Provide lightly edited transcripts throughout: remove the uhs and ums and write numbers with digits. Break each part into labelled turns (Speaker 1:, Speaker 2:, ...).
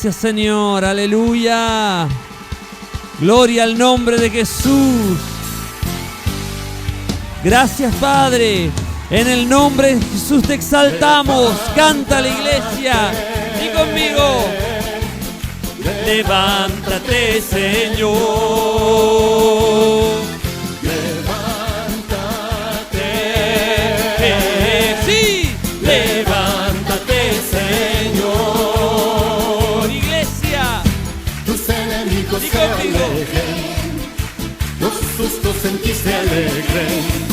Speaker 1: Gracias, Señor, aleluya. Gloria al nombre de Jesús. Gracias, Padre. En el nombre de Jesús te exaltamos. Canta la iglesia. Y conmigo. Levántate, Señor. Levántate. Sí. Levántate, Señor. Iglesia.
Speaker 2: Tus enemigos se alegren. Los sustos en ti se alegren.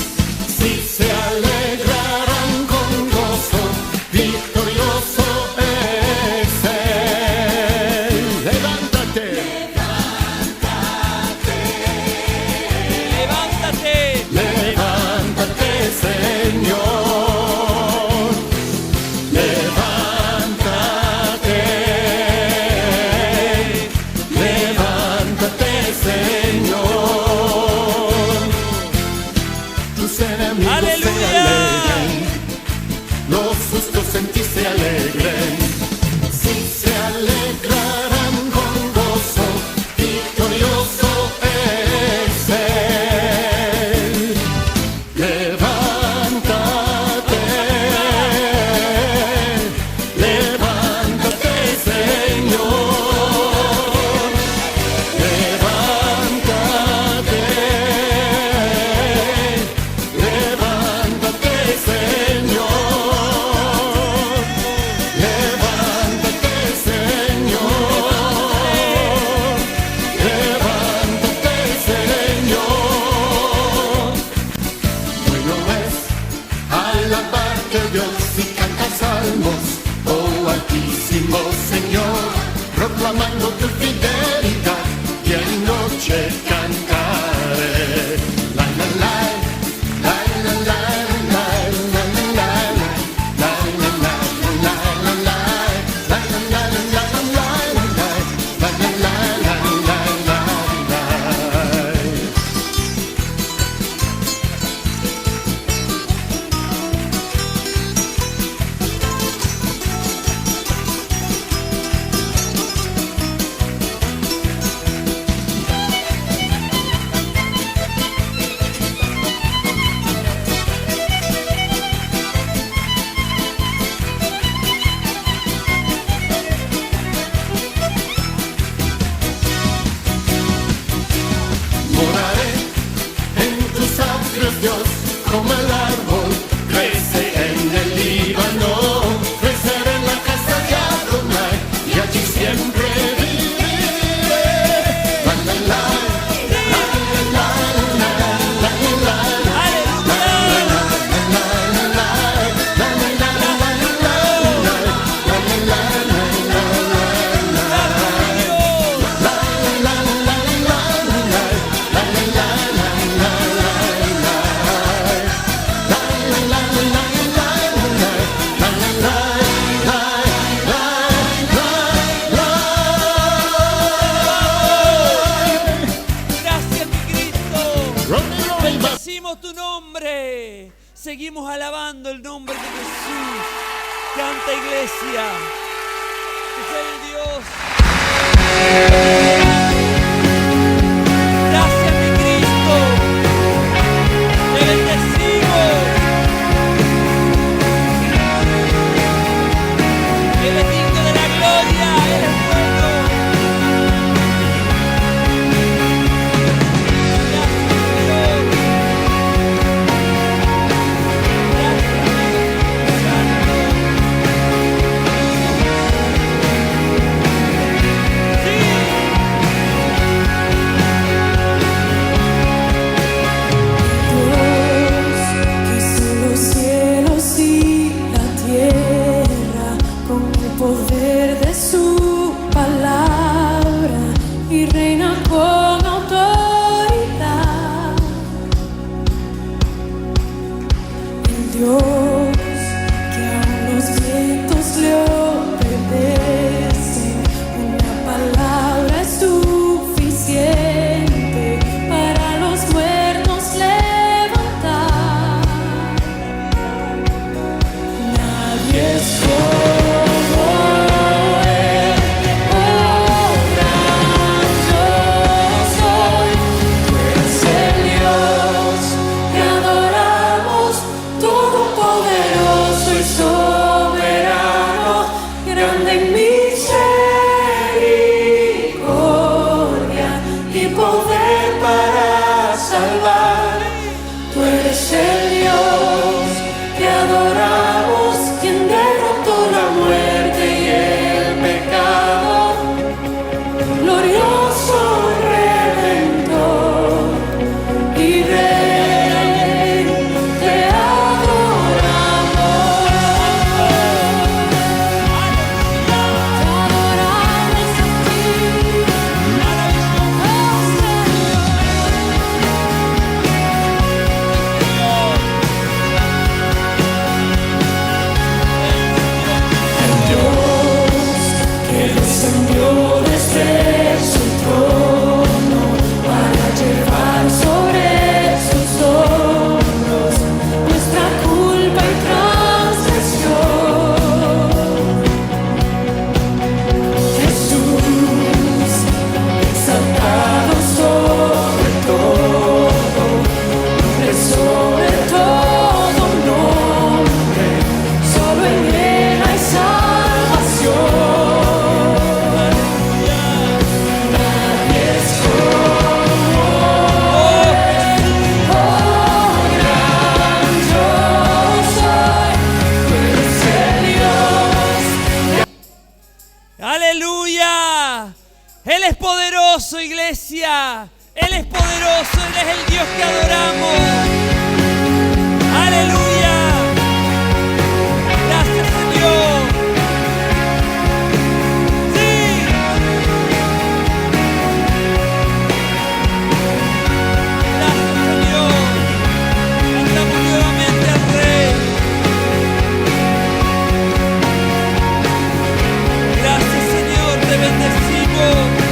Speaker 2: Si se alegrarán con gozo, victorioso es Él. Levántate,
Speaker 1: Levántate.
Speaker 2: levántate, Señor. Levántate, levántate, Señor. Tus enemigos
Speaker 1: ¡Aleluya!
Speaker 2: se alegren, los sustos en ti se alegren. Si se alegrarán con gozo, victorioso es Él. Levántate, levántate, Señor. Levántate, levántate, Señor. Levántate, Señor. Levántate, Señor. Bueno es alabarte, Dios, y cantar salmos, oh Altísimo Señor, proclamando tu fidelidad, y en noche cantaré. La la la, la la la, la la la, la la la, la la la, la la la, la la la, la la la, la la la. Moraré en tus atrios, Dios, como el árbol crece en el Líbano. Creceré en la casa de Adonai, y allí siempre viviré. La la la, la la la, la la
Speaker 1: Gracias, mi Cristo. Bendecimos tu nombre. Seguimos alabando el nombre de Jesús. Canta, iglesia. Es el Dios. Gracias, mi Cristo. Te bendecimos. Eres digno de la gloria. Eres bueno. Gracias, Dios. Aleluya. Él es poderoso, iglesia. Él es poderoso. Él es el Dios que adoramos. Aleluya. Gracias, Señor. Sí. Gracias, Señor. Cantamos nuevamente al Rey. Gracias, Señor, te bendecimos.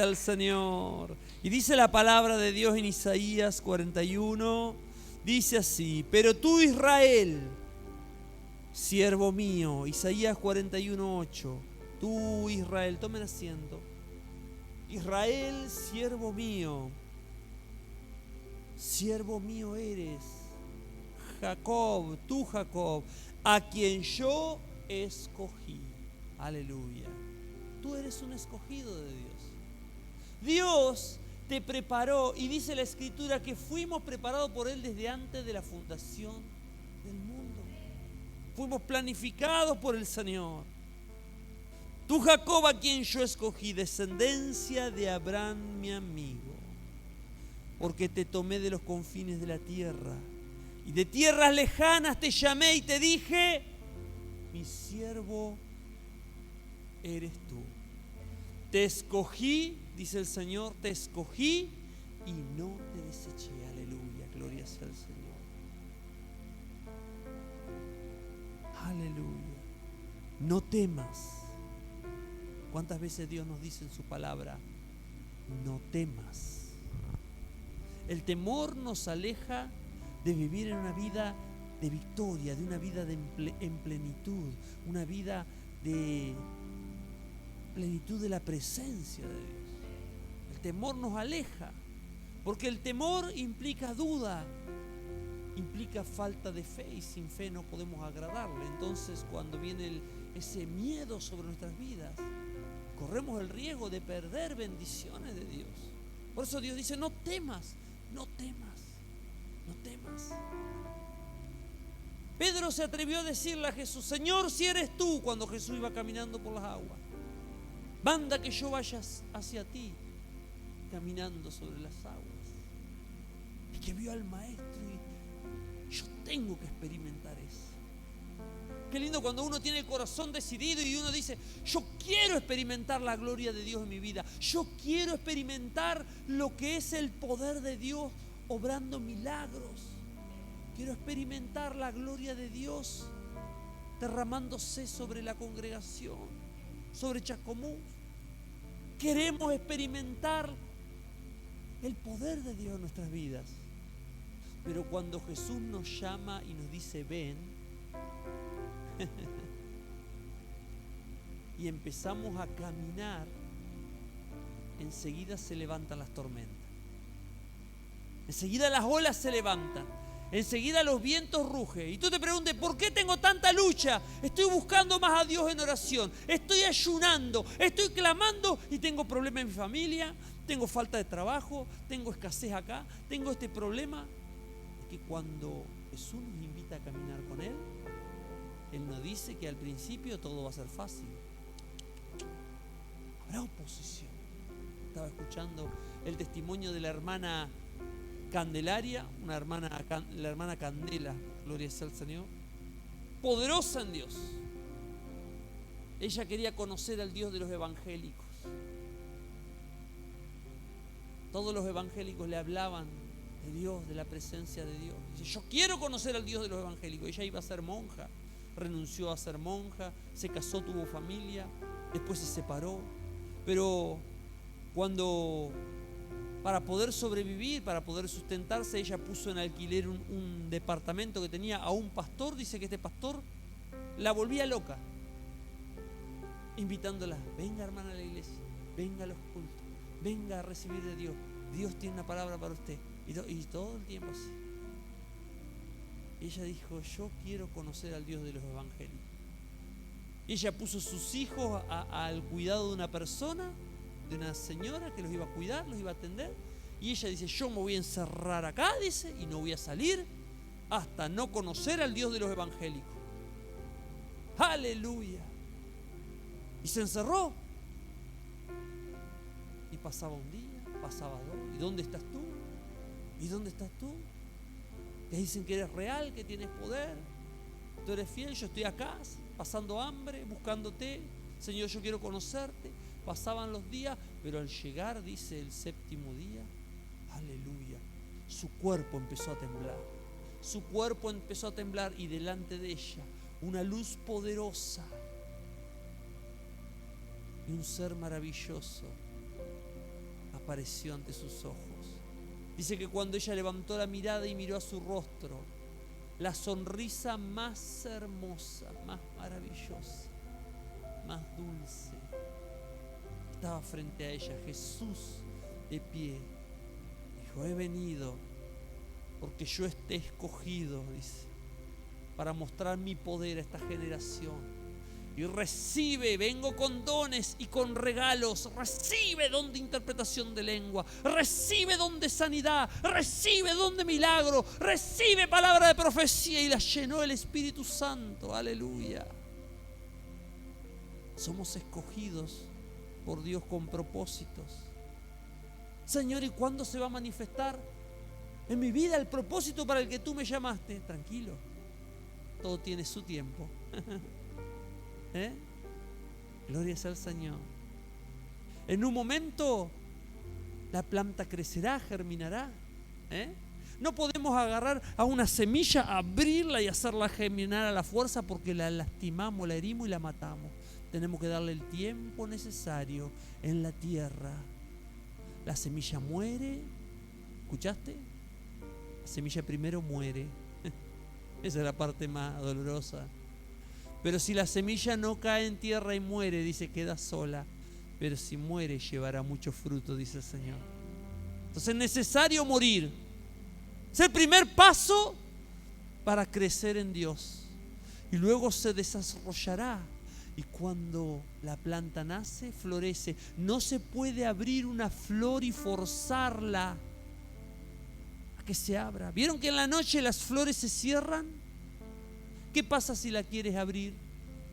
Speaker 1: al Señor. Y dice la palabra de Dios en Isaías 41, dice así: pero tú, Israel, siervo mío. Isaías 41:8. Tú, Israel, tomen asiento. Israel, siervo mío eres. Jacob, tú Jacob, a quien yo escogí. Aleluya. Tú eres un escogido de Dios. Dios te preparó, y dice la Escritura que fuimos preparados por Él desde antes de la fundación del mundo. Fuimos planificados por el Señor. Tú Jacob, a quien yo escogí, descendencia de Abraham mi amigo, porque te tomé de los confines de la tierra, y de tierras lejanas te llamé y te dije: mi siervo eres tú. Te escogí, dice el Señor, te escogí y no te deseché. Aleluya, gloria sea al Señor. Aleluya. No temas. ¿Cuántas veces Dios nos dice en su palabra: no temas? El temor nos aleja de vivir en una vida de victoria, de una vida en plenitud, una vida de plenitud de la presencia de Dios. El temor nos aleja, porque el temor implica duda, implica falta de fe, y sin fe no podemos agradarle. Entonces, cuando viene ese miedo sobre nuestras vidas, corremos el riesgo de perder bendiciones de Dios. Por eso Dios dice: no temas, no temas, no temas. Pedro se atrevió a decirle a Jesús: Señor, si eres tú, cuando Jesús iba caminando por las aguas, manda que yo vaya hacia ti, caminando sobre las aguas. Y que vio al Maestro, y yo tengo que experimentar eso. Qué lindo cuando uno tiene el corazón decidido y uno dice: yo quiero experimentar la gloria de Dios en mi vida. Yo quiero experimentar lo que es el poder de Dios obrando milagros. Quiero experimentar la gloria de Dios derramándose sobre la congregación, sobre Chascomús. Queremos experimentar el poder de Dios en nuestras vidas. Pero cuando Jesús nos llama y nos dice: ven, y empezamos a caminar, enseguida se levantan las tormentas. Enseguida las olas se levantan. Enseguida los vientos rugen. Y tú te preguntes: ¿por qué tengo tanta lucha? Estoy buscando más a Dios en oración. Estoy ayunando. Estoy clamando y tengo problemas en mi familia. Tengo falta de trabajo. Tengo escasez acá. Tengo este problema. Es que cuando Jesús nos invita a caminar con Él, Él nos dice que al principio todo va a ser fácil. Habrá oposición. Estaba escuchando el testimonio de la hermana Candelaria, la hermana Candela, gloria sea al Señor, poderosa en Dios. Ella quería conocer al Dios de los evangélicos. Todos los evangélicos le hablaban de Dios, de la presencia de Dios. Dice: yo quiero conocer al Dios de los evangélicos. Ella iba a ser monja, renunció a ser monja, se casó, tuvo familia, después se separó. Pero para poder sobrevivir, para poder sustentarse, ella puso en alquiler un departamento que tenía a un pastor. Dice que este pastor la volvía loca, invitándola: venga, hermana, a la iglesia, venga a los cultos, venga a recibir de Dios, Dios tiene una palabra para usted. Y todo el tiempo así. Ella dijo: yo quiero conocer al Dios de los evangélicos. Ella puso sus hijos al cuidado de una persona, de una señora que los iba a cuidar, los iba a atender. Y ella dice: yo me voy a encerrar acá, dice, y no voy a salir hasta no conocer al Dios de los evangélicos. ¡Aleluya! Y se encerró. Y pasaba un día, pasaba dos. ¿Y dónde estás tú? ¿Y dónde estás tú? Te dicen que eres real, que tienes poder. Tú eres fiel. Yo estoy acá, pasando hambre, buscándote. Señor, yo quiero conocerte. Pasaban los días, pero al llegar, dice, el séptimo día, aleluya, su cuerpo empezó a temblar. Su cuerpo empezó a temblar, y delante de ella una luz poderosa y un ser maravilloso apareció ante sus ojos. Dice que cuando ella levantó la mirada y miró a su rostro, la sonrisa más hermosa, más maravillosa, más dulce, estaba frente a ella. Jesús de pie dijo: he venido porque yo esté escogido, dice, para mostrar mi poder a esta generación. Y recibe, vengo con dones y con regalos. Recibe don de interpretación de lengua, recibe don de sanidad, recibe don de milagro, recibe palabra de profecía. Y la llenó el Espíritu Santo. Aleluya. Somos escogidos por Dios con propósitos. Señor, ¿y cuándo se va a manifestar en mi vida el propósito para el que tú me llamaste? Tranquilo, todo tiene su tiempo. Gloria sea al Señor. En un momento la planta crecerá, germinará. No podemos agarrar a una semilla, abrirla y hacerla germinar a la fuerza, porque la lastimamos, la herimos y la matamos. Tenemos que darle el tiempo necesario en la tierra. La semilla muere. ¿Escuchaste? La semilla primero muere. Esa es la parte más dolorosa. Pero si la semilla no cae en tierra y muere, dice, queda sola. Pero si muere, llevará mucho fruto, dice el Señor. Entonces es necesario morir. Es el primer paso para crecer en Dios. Y luego se desarrollará. Y cuando la planta nace, florece. No se puede abrir una flor y forzarla a que se abra. ¿Vieron que en la noche las flores se cierran? ¿Qué pasa si la quieres abrir?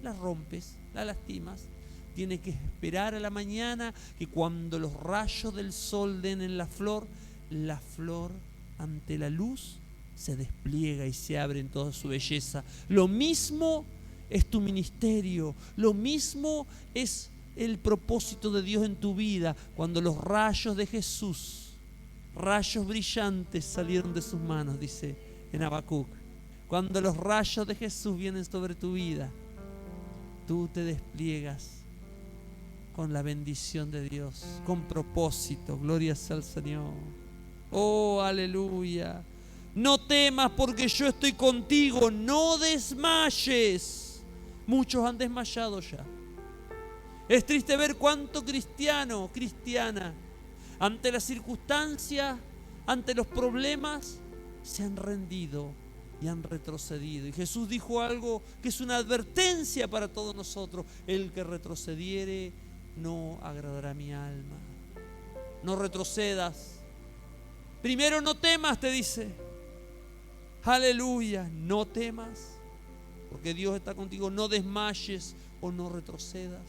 Speaker 1: La rompes, la lastimas. Tienes que esperar a la mañana, que cuando los rayos del sol den en la flor ante la luz se despliega y se abre en toda su belleza. Lo mismo es tu ministerio, lo mismo es el propósito de Dios en tu vida. Cuando los rayos de Jesús, rayos brillantes, salieron de sus manos, dice en Habacuc. Cuando los rayos de Jesús vienen sobre tu vida, tú te despliegas con la bendición de Dios, con propósito. Gloria sea al Señor. Oh, aleluya. No temas, porque yo estoy contigo. No desmayes. Muchos han desmayado ya. Es triste ver cuánto cristiano, cristiana, ante las circunstancias, ante los problemas, se han rendido y han retrocedido. Y Jesús dijo algo que es una advertencia para todos nosotros: el que retrocediere no agradará a mi alma. No retrocedas. Primero no temas, te dice. Aleluya, no temas, porque Dios está contigo. No desmayes o no retrocedas.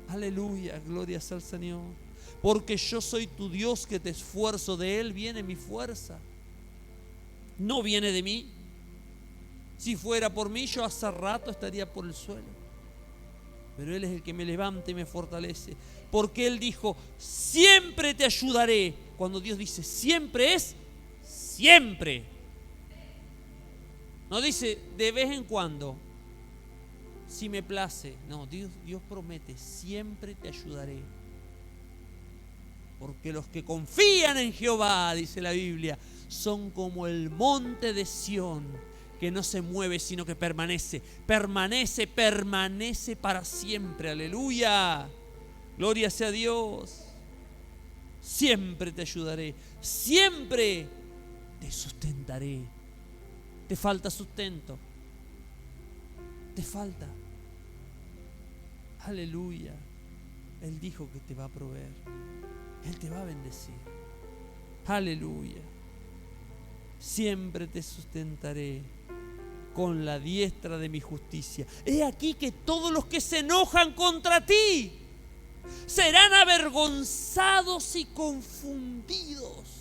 Speaker 1: Aleluya, gloria sea al Señor. Porque yo soy tu Dios, que te esfuerzo. De Él viene mi fuerza, no viene de mí. Si fuera por mí, yo hace rato estaría por el suelo. Pero Él es el que me levanta y me fortalece. Porque Él dijo: siempre te ayudaré. Cuando Dios dice siempre, es siempre. No dice de vez en cuando, si me place. No, Dios promete: siempre te ayudaré. Porque los que confían en Jehová, dice la Biblia, son como el monte de Sión, que no se mueve, sino que permanece para siempre. Aleluya, gloria sea a Dios. Siempre te ayudaré, siempre te sustentaré. Te falta sustento, te falta. Aleluya. Él dijo que te va a proveer, Él te va a bendecir. Aleluya. Siempre te sustentaré con la diestra de mi justicia. He aquí que todos los que se enojan contra ti serán avergonzados y confundidos.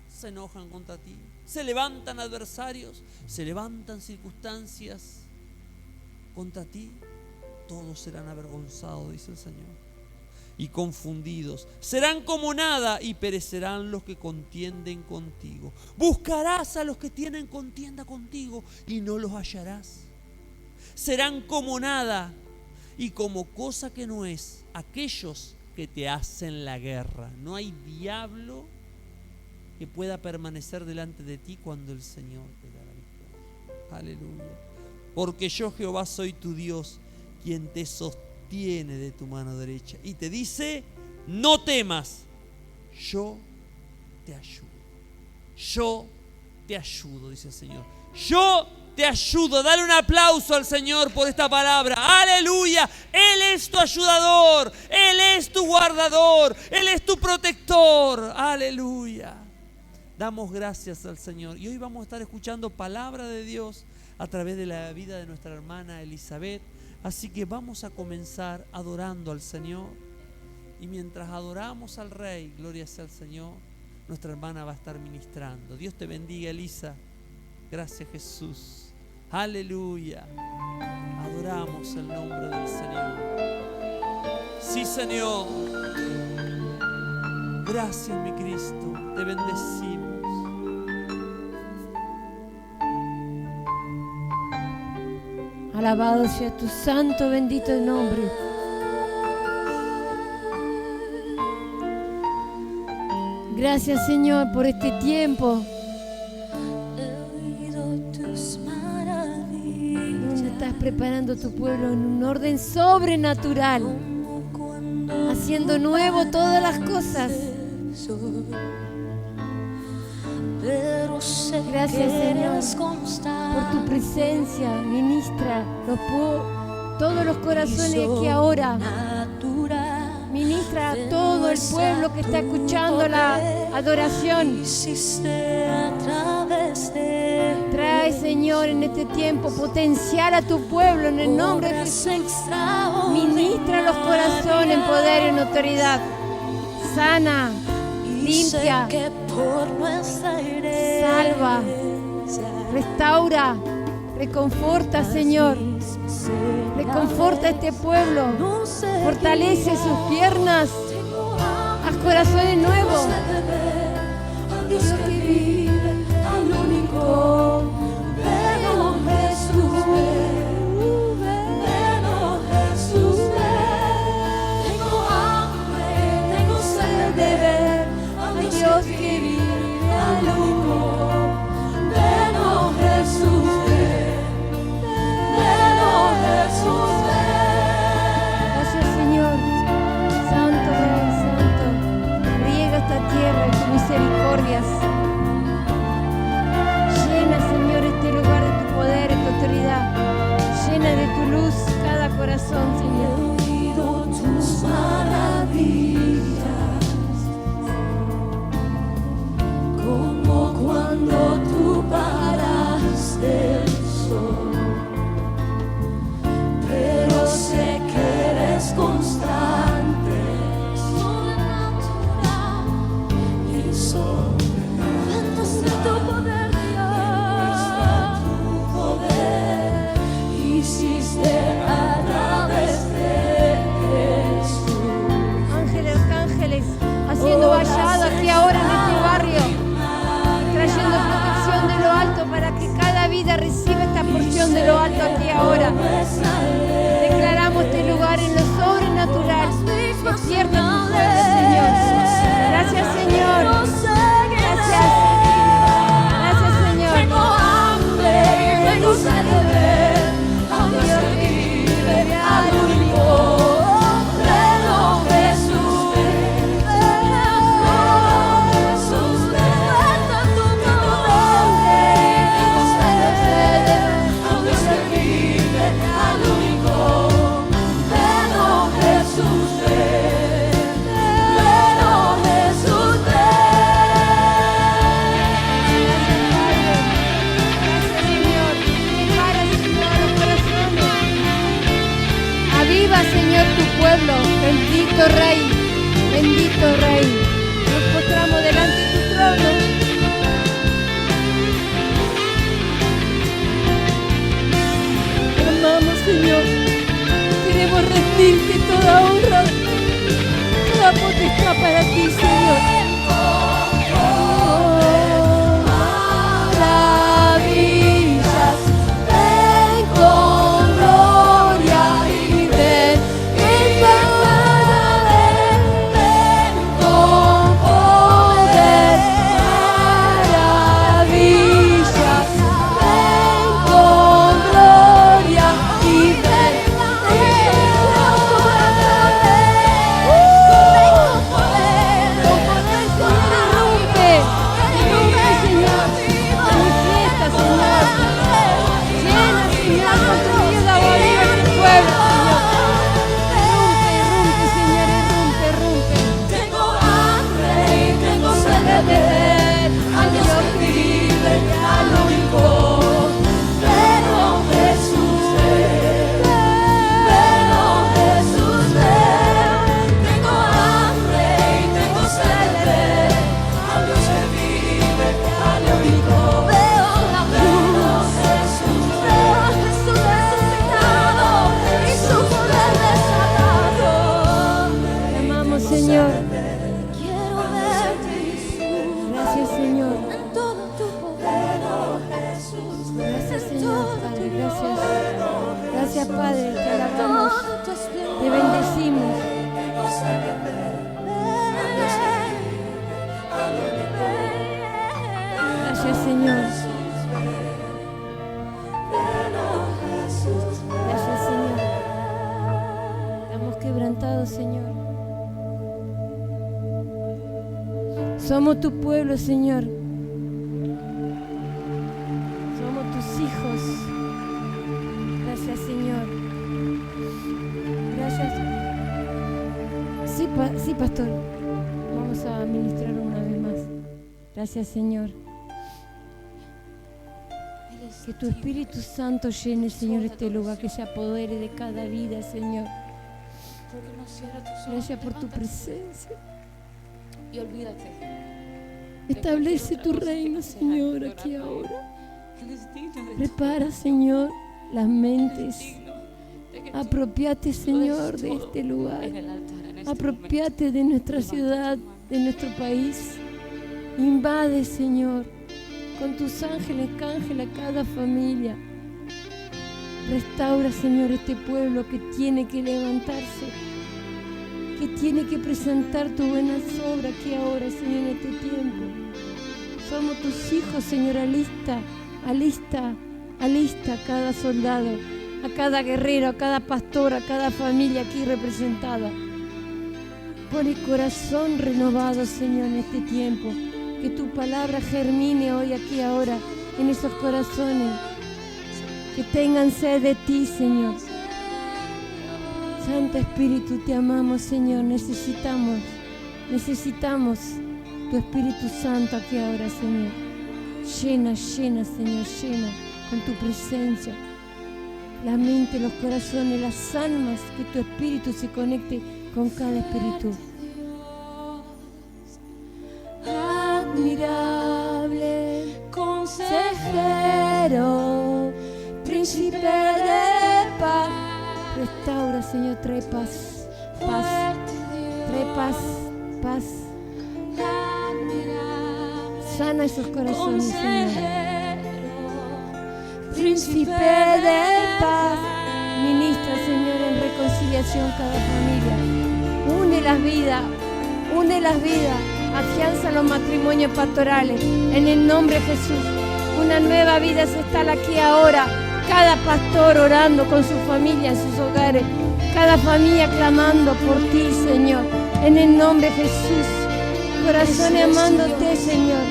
Speaker 1: Se enojan contra ti, se levantan adversarios, se levantan circunstancias contra ti. Todos serán avergonzados, dice el Señor, y confundidos. Serán como nada y perecerán los que contienden contigo. Buscarás a los que tienen contienda contigo y no los hallarás. Serán como nada y como cosa que no es aquellos que te hacen la guerra. No hay diablo que pueda permanecer delante de ti cuando el Señor te da la victoria. Aleluya. Porque yo, Jehová, soy tu Dios, quien te sostiene de tu mano derecha. Y te dice, no temas, yo te ayudo. Yo te ayudo, dice el Señor. Yo te ayudo. Dale un aplauso al Señor por esta palabra. Aleluya. Él es tu ayudador. Él es tu guardador. Él es tu protector. Aleluya. Damos gracias al Señor. Y hoy vamos a estar escuchando palabra de Dios a través de la vida de nuestra hermana Elizabeth. Así que vamos a comenzar adorando al Señor. Y mientras adoramos al Rey, gloria sea al Señor, nuestra hermana va a estar ministrando. Dios te bendiga, Elisa. Gracias, Jesús. Aleluya. Adoramos el nombre del Señor. Sí, Señor. Gracias, mi Cristo. Te bendecimos.
Speaker 3: Alabado sea tu santo, bendito nombre. Gracias, Señor, por este tiempo donde estás preparando tu pueblo en un orden sobrenatural, haciendo nuevo todas las cosas. Gracias, Señor, por tu presencia. Ministra todos los corazones aquí ahora. Ministra a todo el pueblo que está escuchando la adoración. Trae, Señor, en este tiempo potencial a tu pueblo en el nombre de Jesús. Ministra los corazones en poder y en autoridad. Sana, limpia, salva, restaura, reconforta, Señor. Reconforta a este pueblo, fortalece sus piernas, haz corazones nuevos. Dios que vive, al único, ven, oh Jesús, ven, oh Jesús, ven. Tengo hambre, tengo sed de ver al Dios que vive, al único, ven, oh Jesús, gracias, Señor. Santo Rey, santo. Riega esta tierra en tus misericordias. Llena, Señor, este lugar de tu poder, de tu autoridad. Llena de tu luz cada corazón, Señor. He oído tus maravillas, como cuando tú paraste el sol. Pero sé que eres constante, sobrenatural y sobrenatural. Muestra tu poder, Dios. Tu poder hiciste a través de Jesús. Ángeles, arcángeles, haciendo vallado aquí ahora en este barrio, trayendo protección de lo alto para que cada vida reciba esta porción de lo alto aquí ahora. Declaramos este lugar en lo sobrenatural. Despierta tu fuerza, Señor. Gracias, Señor. Gracias. Gracias, Señor. Tengo hambre, tengo sed de ver al Dios que vive, al único. Ven, oh Jesús, ven, oh Jesús, ven a tu nombre. Tengo sed de ver al Dios que vive, al único. Ven, oh Jesús, ven.
Speaker 4: Somos tu pueblo, Señor. Somos tus hijos. Gracias, Señor. Gracias. Sí, pastor. Vamos a ministrar una vez más. Gracias, Señor. Que tu Espíritu Santo llene, Señor, este lugar, que se apodere de cada vida, Señor. Gracias por tu presencia.
Speaker 3: Y olvídate.
Speaker 4: Establece tu reino, Señor, aquí ahora.
Speaker 3: Él es digno de
Speaker 4: Prepara, Señor, las mentes. Apropiate, Señor, de este lugar.
Speaker 3: en el altar, en este
Speaker 4: Apropiate de nuestra ciudad, de nuestro país. Invade, Señor, con tus ángeles, cángel a cada familia. Restaura, Señor, este pueblo que tiene que levantarse, que tiene que presentar tu buena obra aquí ahora, Señor, en este tiempo. Somos tus hijos, Señor, alista a cada soldado, a cada guerrero, a cada pastor, a cada familia aquí representada. Pon el corazón renovado, Señor, en este tiempo. Que tu palabra germine hoy, aquí, ahora, en esos corazones. Que tengan sed de ti, Señor. Santo Espíritu, te amamos, Señor. Necesitamos tu Espíritu Santo aquí ahora, Señor. Llena, Señor, llena con tu presencia la mente, los corazones, las almas, que tu Espíritu se conecte con cada espíritu. Admirable consejero, príncipe de paz. Restaura, Señor, trae paz, trae paz. Sana esos corazones, Señor. Príncipe de paz. Ministra, Señor, en reconciliación cada familia. Une las vidas. Afianza los matrimonios pastorales. En el nombre de Jesús. Una nueva vida se instala aquí ahora. Cada pastor orando con su familia en sus hogares. Cada familia clamando por ti, Señor. En el nombre de Jesús. Corazón amándote, Señor.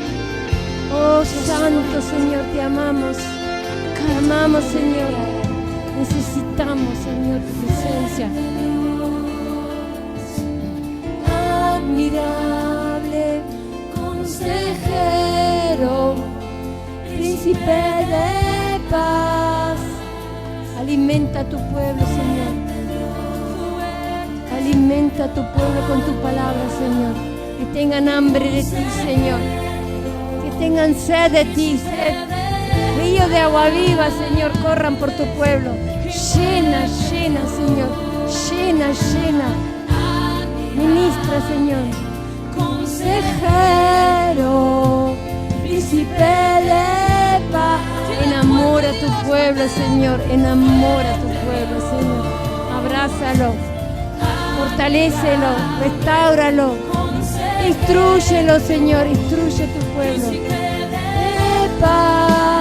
Speaker 4: Oh, Santo, Señor, te amamos. Te amamos, Señor. Necesitamos, Señor, tu presencia. Admirable consejero, príncipe de paz. Alimenta a tu pueblo, Señor. Alimenta a tu pueblo con tu palabra, Señor. Que tengan hambre de ti, Señor. Que tengan sed de ti, sed. Ríos de agua viva, Señor, corran por tu pueblo. Llena, Señor. Llena. Ministra, Señor. Consejero, príncipe de paz. Enamora a tu pueblo, Señor. Enamora a tu pueblo, Señor. Abrázalo. Fortalécelo. Restáuralo. Instrúyelo, Señor. Instruye a tu pueblo. De paz.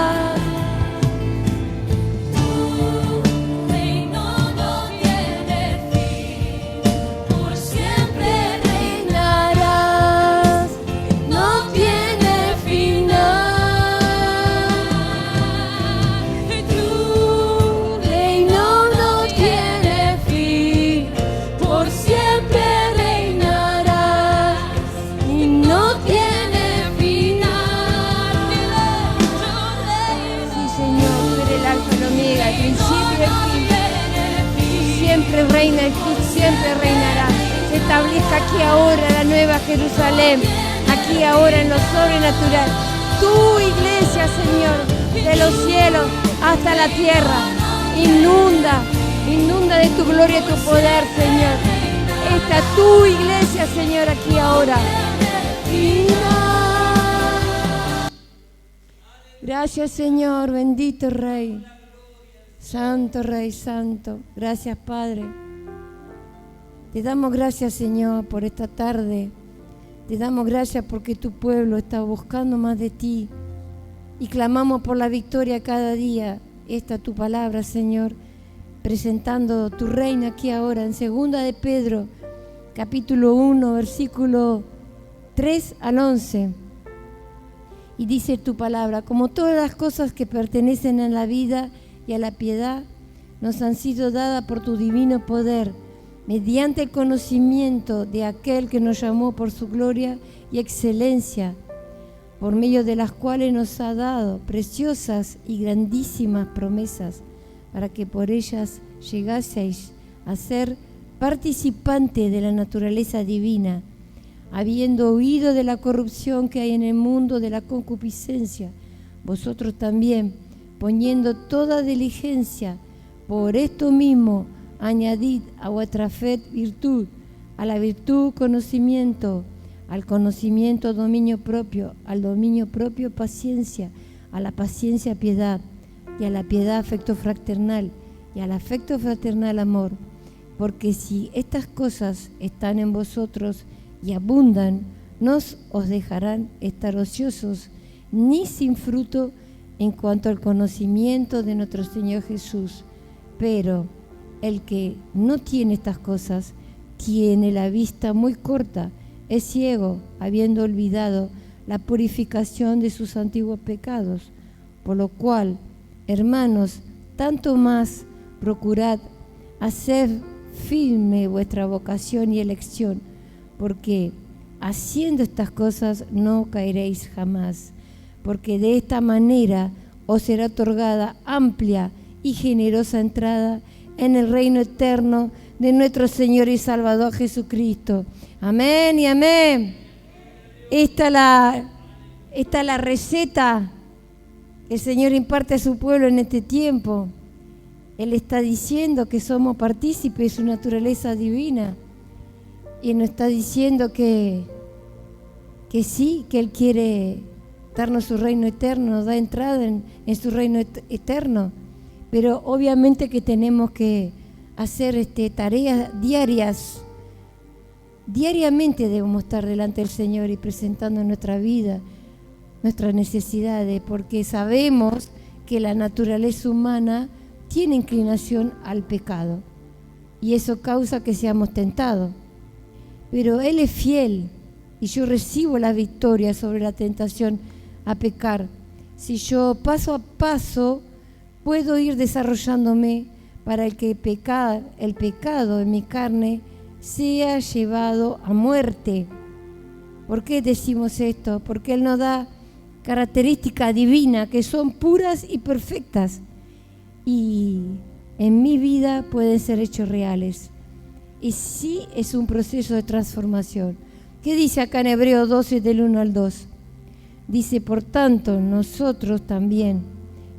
Speaker 4: Reina y siempre reinará. Se establezca aquí ahora la nueva Jerusalén, aquí ahora en lo sobrenatural. Tu iglesia, Señor, de los cielos hasta la tierra, inunda de tu gloria y tu poder, Señor. Esta tu iglesia, Señor, aquí ahora. Gracias, Señor, bendito Rey. Santo Rey, Santo. Gracias, Padre. Te damos gracias, Señor, por esta tarde. Te damos gracias porque tu pueblo está buscando más de ti. Y clamamos por la victoria cada día. Esta tu palabra, Señor, presentando tu reino aquí ahora. En 2 de Pedro, capítulo 1, versículo 3 al 11. Y dice tu palabra: como todas las cosas que pertenecen a la vida y a la piedad, nos han sido dadas por tu divino poder, mediante el conocimiento de aquel que nos llamó por su gloria y excelencia, por medio de las cuales nos ha dado preciosas y grandísimas promesas, para que por ellas llegaseis a ser participantes de la naturaleza divina, habiendo huido de la corrupción que hay en el mundo de la concupiscencia, vosotros también, poniendo toda diligencia, por esto mismo, añadid a vuestra fe virtud, a la virtud conocimiento, al conocimiento dominio propio, al dominio propio paciencia, a la paciencia piedad, y a la piedad afecto fraternal, y al afecto fraternal amor. Porque si estas cosas están en vosotros y abundan, no os dejarán estar ociosos ni sin fruto en cuanto al conocimiento de nuestro Señor Jesús. Pero el que no tiene estas cosas tiene la vista muy corta, es ciego, habiendo olvidado la purificación de sus antiguos pecados. Por lo cual, hermanos, tanto más procurad hacer firme vuestra vocación y elección, porque haciendo estas cosas no caeréis jamás, porque de esta manera os será otorgada amplia y generosa entrada en el reino eterno de nuestro Señor y Salvador Jesucristo. Amén y amén. Esta es la receta que el Señor imparte a su pueblo en este tiempo. Él está diciendo que somos partícipes de su naturaleza divina. Y nos está diciendo que sí, que Él quiere darnos su reino eterno, nos da entrada en su reino eterno. Pero obviamente que tenemos que hacer tareas diarias. Diariamente debemos estar delante del Señor y presentando nuestra vida, nuestras necesidades, porque sabemos que la naturaleza humana tiene inclinación al pecado y eso causa que seamos tentados. Pero Él es fiel y yo recibo la victoria sobre la tentación a pecar. Si yo paso a paso puedo ir desarrollándome para el pecado en mi carne sea llevado a muerte. ¿Por qué decimos esto? Porque Él nos da características divinas que son puras y perfectas y en mi vida pueden ser hechos reales. Y sí es un proceso de transformación. ¿Qué dice acá en Hebreos 12 del 1 al 2? Dice: por tanto, nosotros también,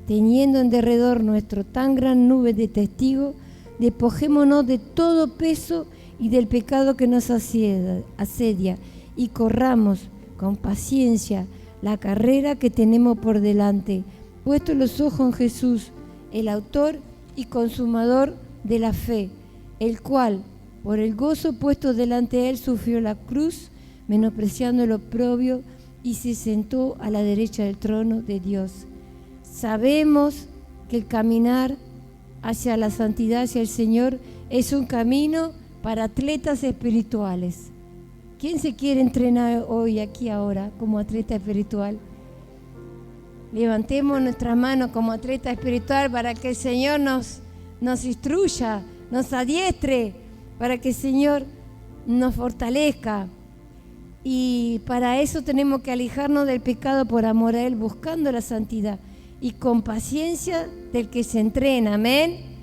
Speaker 4: teniendo en derredor nuestro tan gran nube de testigos, despojémonos de todo peso y del pecado que nos asedia, y corramos con paciencia la carrera que tenemos por delante, puestos los ojos en Jesús, el autor y consumador de la fe, el cual, por el gozo puesto delante de Él, sufrió la cruz, menospreciando el oprobio, y se sentó a la derecha del trono de Dios. Sabemos que el caminar hacia la santidad, hacia el Señor, es un camino para atletas espirituales. ¿Quién se quiere entrenar hoy, aquí, ahora, como atleta espiritual? Levantemos nuestras manos como atleta espiritual para que el Señor nos instruya, nos adiestre, para que el Señor nos fortalezca. Y para eso tenemos que alejarnos del pecado por amor a Él, buscando la santidad y con paciencia del que se entrena. Amén.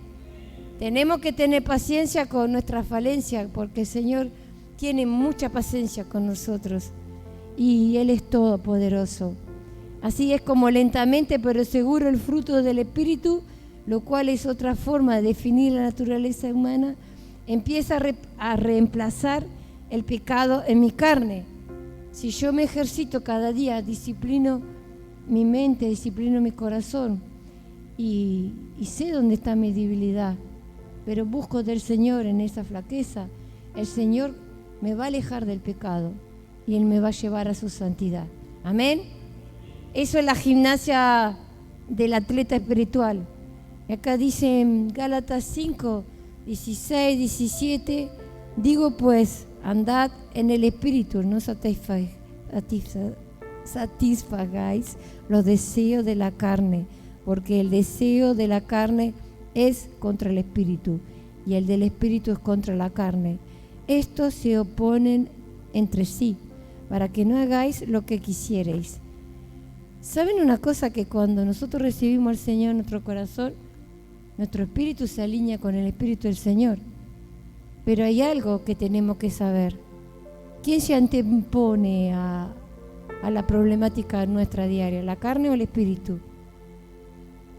Speaker 4: Tenemos que tener paciencia con nuestra falencia, porque el Señor tiene mucha paciencia con nosotros y Él es todopoderoso. Así es como lentamente pero seguro el fruto del Espíritu, lo cual es otra forma de definir la naturaleza humana, empieza a reemplazar el pecado en mi carne. Si yo me ejercito cada día, disciplino mi mente, disciplino mi corazón y sé dónde está mi debilidad, pero busco del Señor en esa flaqueza, el Señor me va a alejar del pecado y Él me va a llevar a su santidad. Amén. Eso es la gimnasia del atleta espiritual. Y acá dice en Gálatas 5, 16, 17, digo pues, andad en el Espíritu, no satisfagáis los deseos de la carne, porque el deseo de la carne es contra el espíritu y el del espíritu es contra la carne. Estos se oponen entre sí, para que no hagáis lo que quisierais. ¿Saben una cosa? Que cuando nosotros recibimos al Señor en nuestro corazón, nuestro espíritu se alinea con el espíritu del Señor. Pero hay algo que tenemos que saber. ¿Quién se antepone a la problemática nuestra diaria? ¿La carne o el espíritu?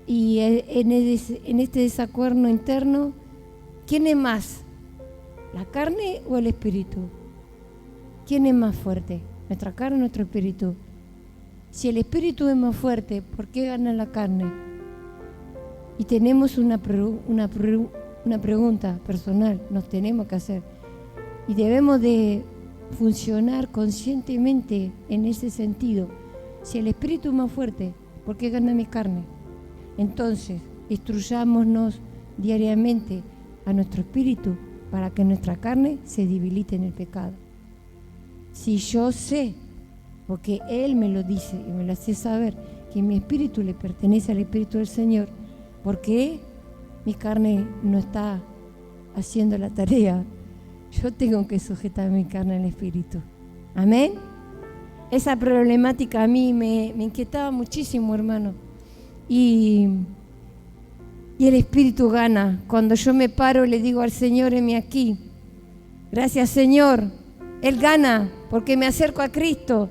Speaker 4: Y en este desacuerdo interno, ¿quién es más? ¿La carne o el espíritu? ¿Quién es más fuerte? ¿Nuestra carne o nuestro espíritu? Si el espíritu es más fuerte, ¿por qué gana la carne? Y tenemos una pregunta personal, nos tenemos que hacer. Y debemos de funcionar conscientemente en ese sentido. Si el espíritu es más fuerte, ¿por qué gana mi carne? Entonces, instruyámonos diariamente a nuestro espíritu para que nuestra carne se debilite en el pecado. Si yo sé, porque Él me lo dice y me lo hace saber, que mi espíritu le pertenece al espíritu del Señor, ¿por qué mi carne no está haciendo la tarea? Yo tengo que sujetar mi carne al espíritu. Amén. Esa problemática a mí me inquietaba muchísimo, hermano. Y el espíritu gana. Cuando yo me paro le digo al Señor, heme aquí. Gracias, Señor. Él gana porque me acerco a Cristo.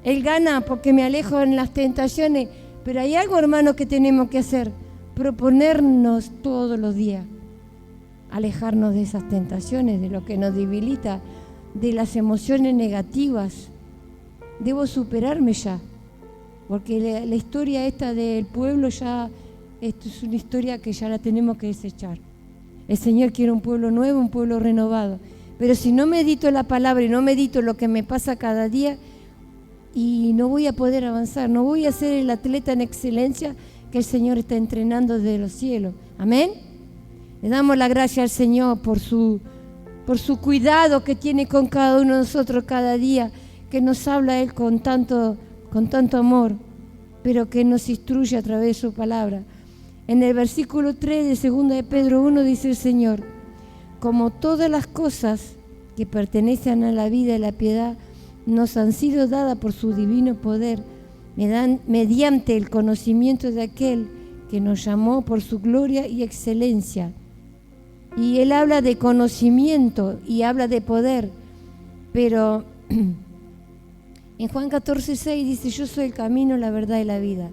Speaker 4: Él gana porque me alejo en las tentaciones. Pero hay algo, hermano, que tenemos que hacer. Proponernos todos los días. Alejarnos de esas tentaciones, de lo que nos debilita, de las emociones negativas. Debo superarme ya. Porque la historia esta del pueblo ya, esto es una historia que ya la tenemos que desechar. El Señor quiere un pueblo nuevo, un pueblo renovado. Pero si no medito la palabra y no medito lo que me pasa cada día, y no voy a poder avanzar, no voy a ser el atleta en excelencia que el Señor está entrenando desde los cielos. Amén. Le damos la gracia al Señor por su cuidado que tiene con cada uno de nosotros cada día, que nos habla Él con tanto amor, pero que nos instruye a través de su palabra. En el versículo 3 de 2 de Pedro 1 dice el Señor: como todas las cosas que pertenecen a la vida y la piedad nos han sido dadas por su divino poder, mediante el conocimiento de aquel que nos llamó por su gloria y excelencia. Y Él habla de conocimiento y habla de poder, pero en Juan 14:6 dice: yo soy el camino, la verdad y la vida.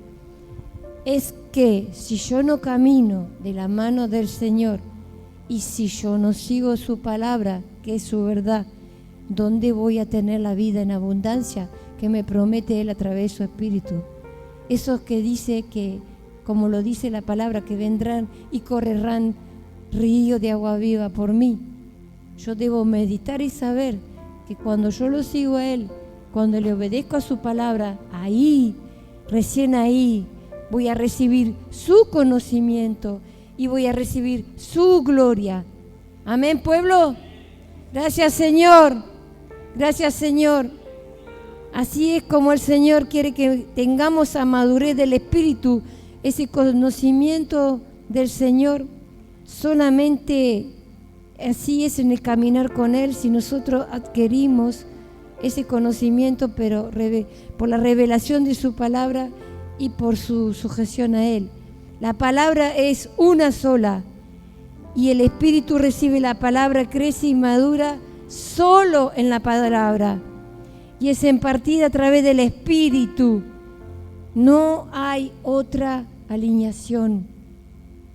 Speaker 4: Es que si yo no camino de la mano del Señor y si yo no sigo su palabra, que es su verdad, ¿dónde voy a tener la vida en abundancia que me promete Él a través de su Espíritu? Esos que dice que, como lo dice la palabra, que vendrán y correrán ríos de agua viva por mí. Yo debo meditar y saber que cuando yo lo sigo a Él, cuando le obedezco a su palabra, ahí, recién ahí, voy a recibir su conocimiento y voy a recibir su gloria. Amén, pueblo. Gracias, Señor. Gracias, Señor. Así es como el Señor quiere que tengamos a madurez del Espíritu, ese conocimiento del Señor. Solamente así es en el caminar con Él, si nosotros adquirimos ese conocimiento, pero por la revelación de su palabra y por su sujeción a Él. La palabra es una sola y el Espíritu recibe la palabra, crece y madura solo en la palabra y es impartida a través del Espíritu. No hay otra alineación.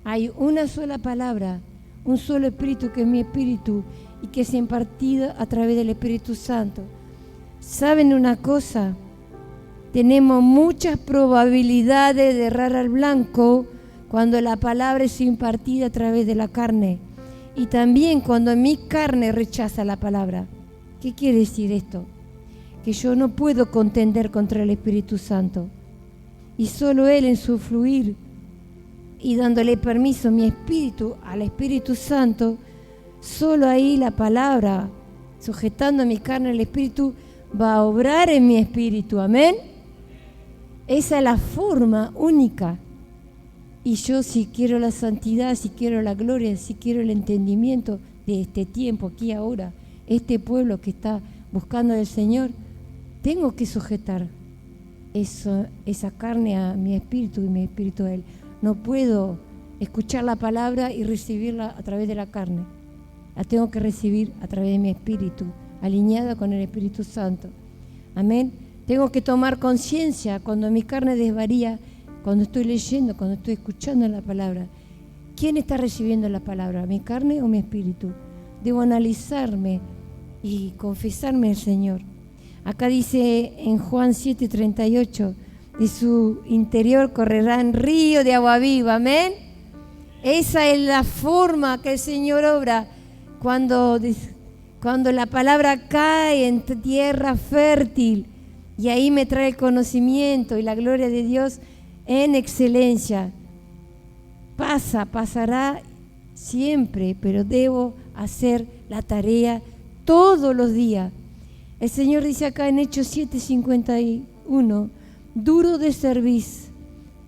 Speaker 4: Hay una sola palabra, un solo Espíritu que es mi Espíritu y que es impartido a través del Espíritu Santo. ¿Saben una cosa? Tenemos muchas probabilidades de errar al blanco cuando la palabra es impartida a través de la carne y también cuando mi carne rechaza la palabra. ¿Qué quiere decir esto? Que yo no puedo contender contra el Espíritu Santo y solo Él en su fluir y dándole permiso mi espíritu al Espíritu Santo, solo ahí la palabra, sujetando mi carne al Espíritu, va a obrar en mi espíritu. Amén. Esa es la forma única. Y yo, si quiero la santidad, si quiero la gloria, si quiero el entendimiento de este tiempo, aquí ahora, este pueblo que está buscando al Señor, tengo que sujetar esa carne a mi espíritu y mi espíritu a Él. No puedo escuchar la palabra y recibirla a través de la carne. La tengo que recibir a través de mi espíritu, alineada con el Espíritu Santo. Amén. Tengo que tomar conciencia cuando mi carne desvaría, cuando estoy leyendo, cuando estoy escuchando la palabra. ¿Quién está recibiendo la palabra? ¿Mi carne o mi espíritu? Debo analizarme y confesarme al Señor. Acá dice en Juan 7:38, de su interior correrán río de agua viva. Amén. Esa es la forma que el Señor obra cuando la palabra cae en tierra fértil, y ahí me trae el conocimiento y la gloria de Dios en excelencia. Pasará siempre, pero debo hacer la tarea todos los días. El Señor dice acá en Hechos 7:51, duro de cerviz,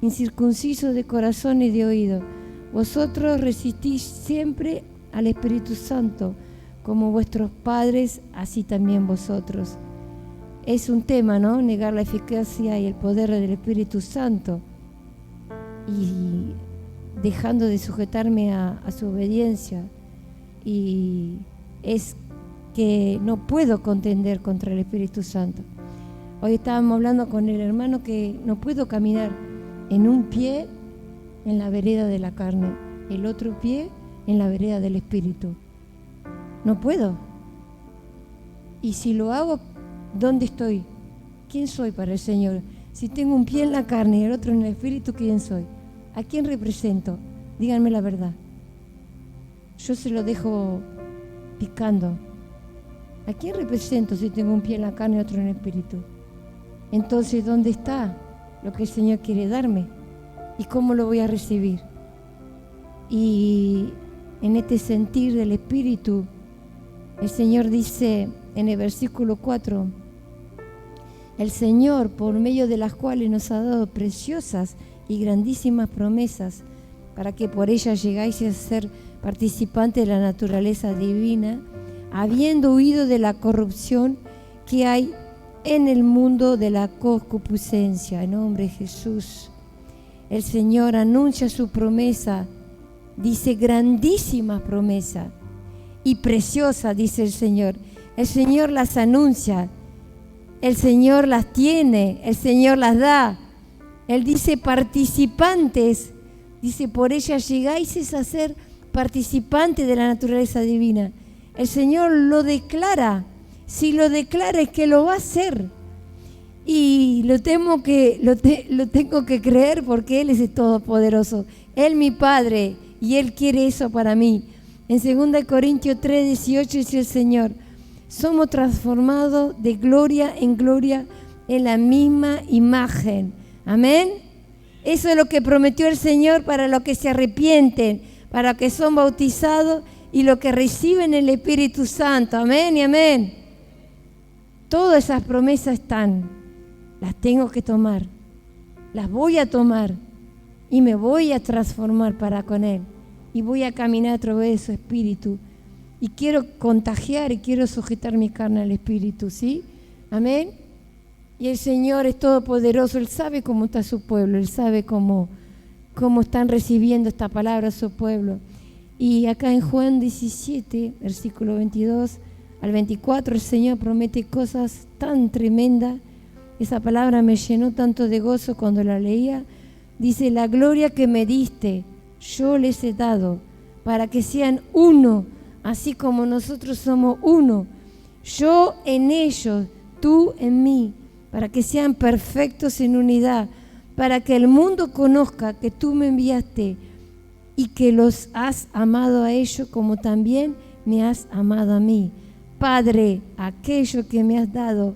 Speaker 4: incircunciso de corazón y de oído, vosotros resistís siempre al Espíritu Santo, como vuestros padres, así también vosotros. Es un tema, ¿no? Negar la eficacia y el poder del Espíritu Santo y dejando de sujetarme a su obediencia. Y es que no puedo contender contra el Espíritu Santo. Hoy estábamos hablando con el hermano que no puedo caminar en un pie en la vereda de la carne, el otro pie en la vereda del Espíritu. No puedo. Y si lo hago, ¿dónde estoy? ¿Quién soy para el Señor? Si tengo un pie en la carne y el otro en el Espíritu, ¿quién soy? ¿A quién represento? Díganme la verdad. Yo se lo dejo picando. ¿A quién represento si tengo un pie en la carne y otro en el Espíritu? Entonces, ¿dónde está lo que el Señor quiere darme? ¿Y cómo lo voy a recibir? Y en este sentir del Espíritu, el Señor dice en el versículo 4, el Señor, por medio de las cuales nos ha dado preciosas y grandísimas promesas, para que por ellas llegáis a ser participantes de la naturaleza divina, habiendo huido de la corrupción que hay en el mundo de la concupiscencia. En nombre de Jesús, el Señor anuncia su promesa, dice grandísima promesa y preciosa, dice el Señor. El Señor las anuncia, el Señor las tiene, el Señor las da. Él dice participantes, dice por ellas llegáis a ser participantes de la naturaleza divina. El Señor lo declara. Si lo declara es que lo va a hacer. Y lo tengo que creer porque Él es todopoderoso. Él mi Padre y Él quiere eso para mí. En 2 Corintios 3:18 dice el Señor, somos transformados de gloria en gloria en la misma imagen. Amén. Eso es lo que prometió el Señor para los que se arrepienten, para los que son bautizados y los que reciben el Espíritu Santo. Amén y amén. Todas esas promesas están. Las tengo que tomar. Las voy a tomar y me voy a transformar para con Él. Y voy a caminar a través de su Espíritu. Y quiero contagiar y quiero sujetar mi carne al Espíritu, ¿sí? Amén. Y el Señor es todopoderoso. Él sabe cómo está su pueblo. Él sabe cómo están recibiendo esta palabra a su pueblo. Y acá en Juan 17, versículo 22 al 24, el Señor promete cosas tan tremendas. Esa palabra me llenó tanto de gozo cuando la leía. Dice, la gloria que me diste, yo les he dado, para que sean uno, así como nosotros somos uno. Yo en ellos, tú en mí, para que sean perfectos en unidad, para que el mundo conozca que tú me enviaste y que los has amado a ellos como también me has amado a mí. Padre, aquello que me has dado,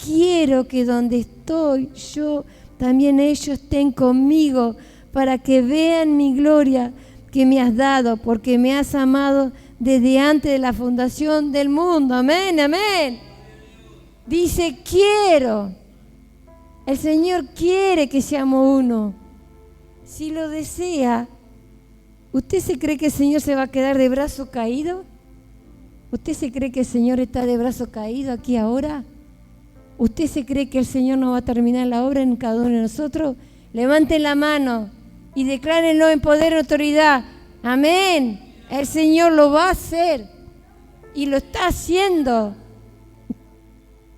Speaker 4: quiero que donde estoy yo, también ellos estén conmigo, para que vean mi gloria que me has dado, porque me has amado desde antes de la fundación del mundo. Amén, amén. Dice, quiero. El Señor quiere que seamos uno. Si lo desea, ¿usted se cree que el Señor se va a quedar de brazo caído? ¿Usted se cree que el Señor está de brazo caído aquí ahora? ¿Usted se cree que el Señor no va a terminar la obra en cada uno de nosotros? Levanten la mano y declárenlo en poder y autoridad. Amén. El Señor lo va a hacer y lo está haciendo.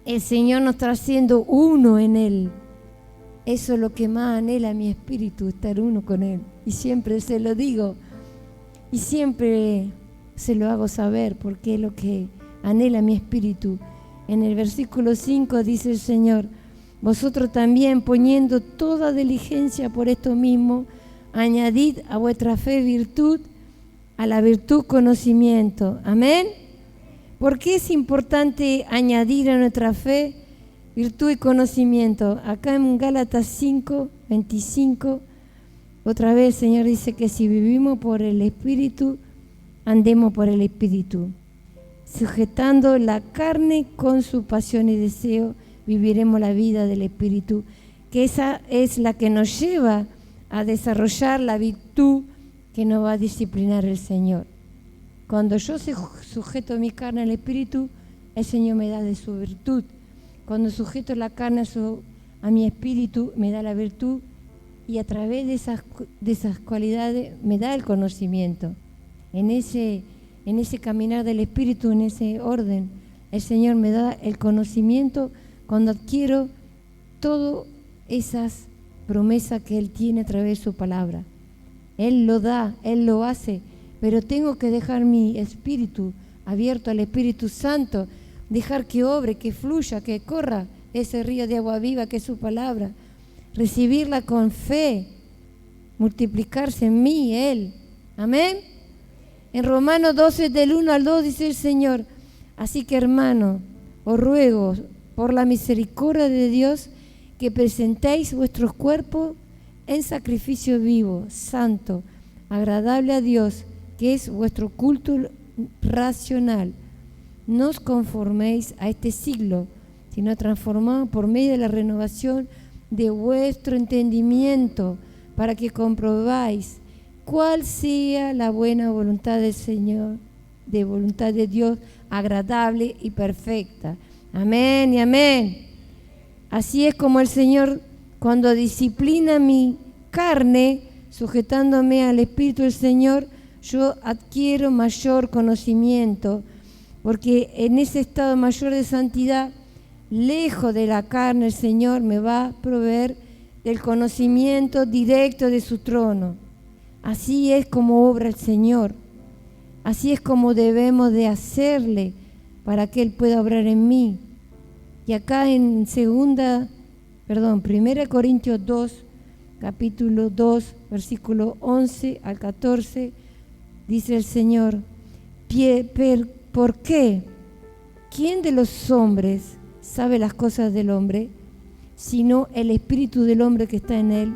Speaker 4: El Señor nos está haciendo uno en Él. Eso es lo que más anhela mi espíritu, estar uno con Él. Y siempre se lo digo y siempre se lo hago saber porque es lo que anhela mi espíritu. En el versículo 5 dice el Señor, vosotros también poniendo toda diligencia por esto mismo, añadid a vuestra fe virtud, a la virtud conocimiento. Amén. ¿Por qué es importante añadir a nuestra fe virtud y conocimiento? Acá en Gálatas 5, 25, otra vez el Señor dice que si vivimos por el Espíritu, andemos por el Espíritu. Sujetando la carne con su pasión y deseo, viviremos la vida del Espíritu, que esa es la que nos lleva a desarrollar la virtud que nos va a disciplinar el Señor. Cuando yo sujeto mi carne al Espíritu, el Señor me da de su virtud. Cuando sujeto la carne a mi espíritu, me da la virtud y a través de esas cualidades me da el conocimiento. En ese caminar del Espíritu, en ese orden, el Señor me da el conocimiento cuando adquiero todas esas promesas que Él tiene a través de su palabra. Él lo da, Él lo hace, pero tengo que dejar mi espíritu abierto al Espíritu Santo, dejar que obre, que fluya, que corra ese río de agua viva que es su palabra, recibirla con fe, multiplicarse en mí, Él. Amén. En Romanos 12, del 1 al 2 dice el Señor, así que hermano, os ruego por la misericordia de Dios que presentéis vuestros cuerpos en sacrificio vivo, santo, agradable a Dios, que es vuestro culto racional. No os conforméis a este siglo, sino transformados por medio de la renovación de vuestro entendimiento, para que comprobáis cuál sea la buena voluntad del Señor, de voluntad de Dios, agradable y perfecta. Amén y amén. Así es como el Señor, cuando disciplina mi carne, sujetándome al Espíritu del Señor, yo adquiero mayor conocimiento, porque en ese estado mayor de santidad, lejos de la carne, el Señor me va a proveer del conocimiento directo de su trono. Así es como obra el Señor. Así es como debemos de hacerle para que Él pueda obrar en mí. Y acá en 1 Corintios 2, capítulo 2, versículo 11 al 14, dice el Señor, ¿por qué? ¿Quién de los hombres sabe las cosas del hombre, sino el espíritu del hombre que está en él?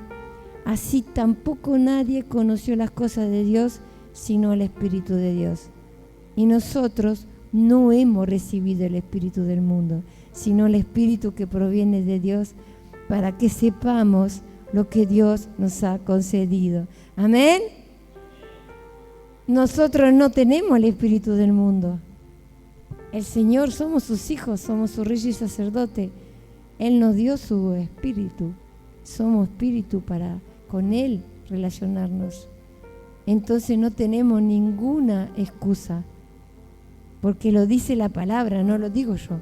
Speaker 4: Así tampoco nadie conoció las cosas de Dios, sino el Espíritu de Dios. Y nosotros no hemos recibido el espíritu del mundo, sino el Espíritu que proviene de Dios, para que sepamos lo que Dios nos ha concedido. Amén. Nosotros no tenemos el espíritu del mundo. El Señor, somos sus hijos, somos su rey y sacerdote. Él nos dio su espíritu. Somos espíritu para con Él relacionarnos. Entonces no tenemos ninguna excusa, porque lo dice la palabra, no lo digo yo.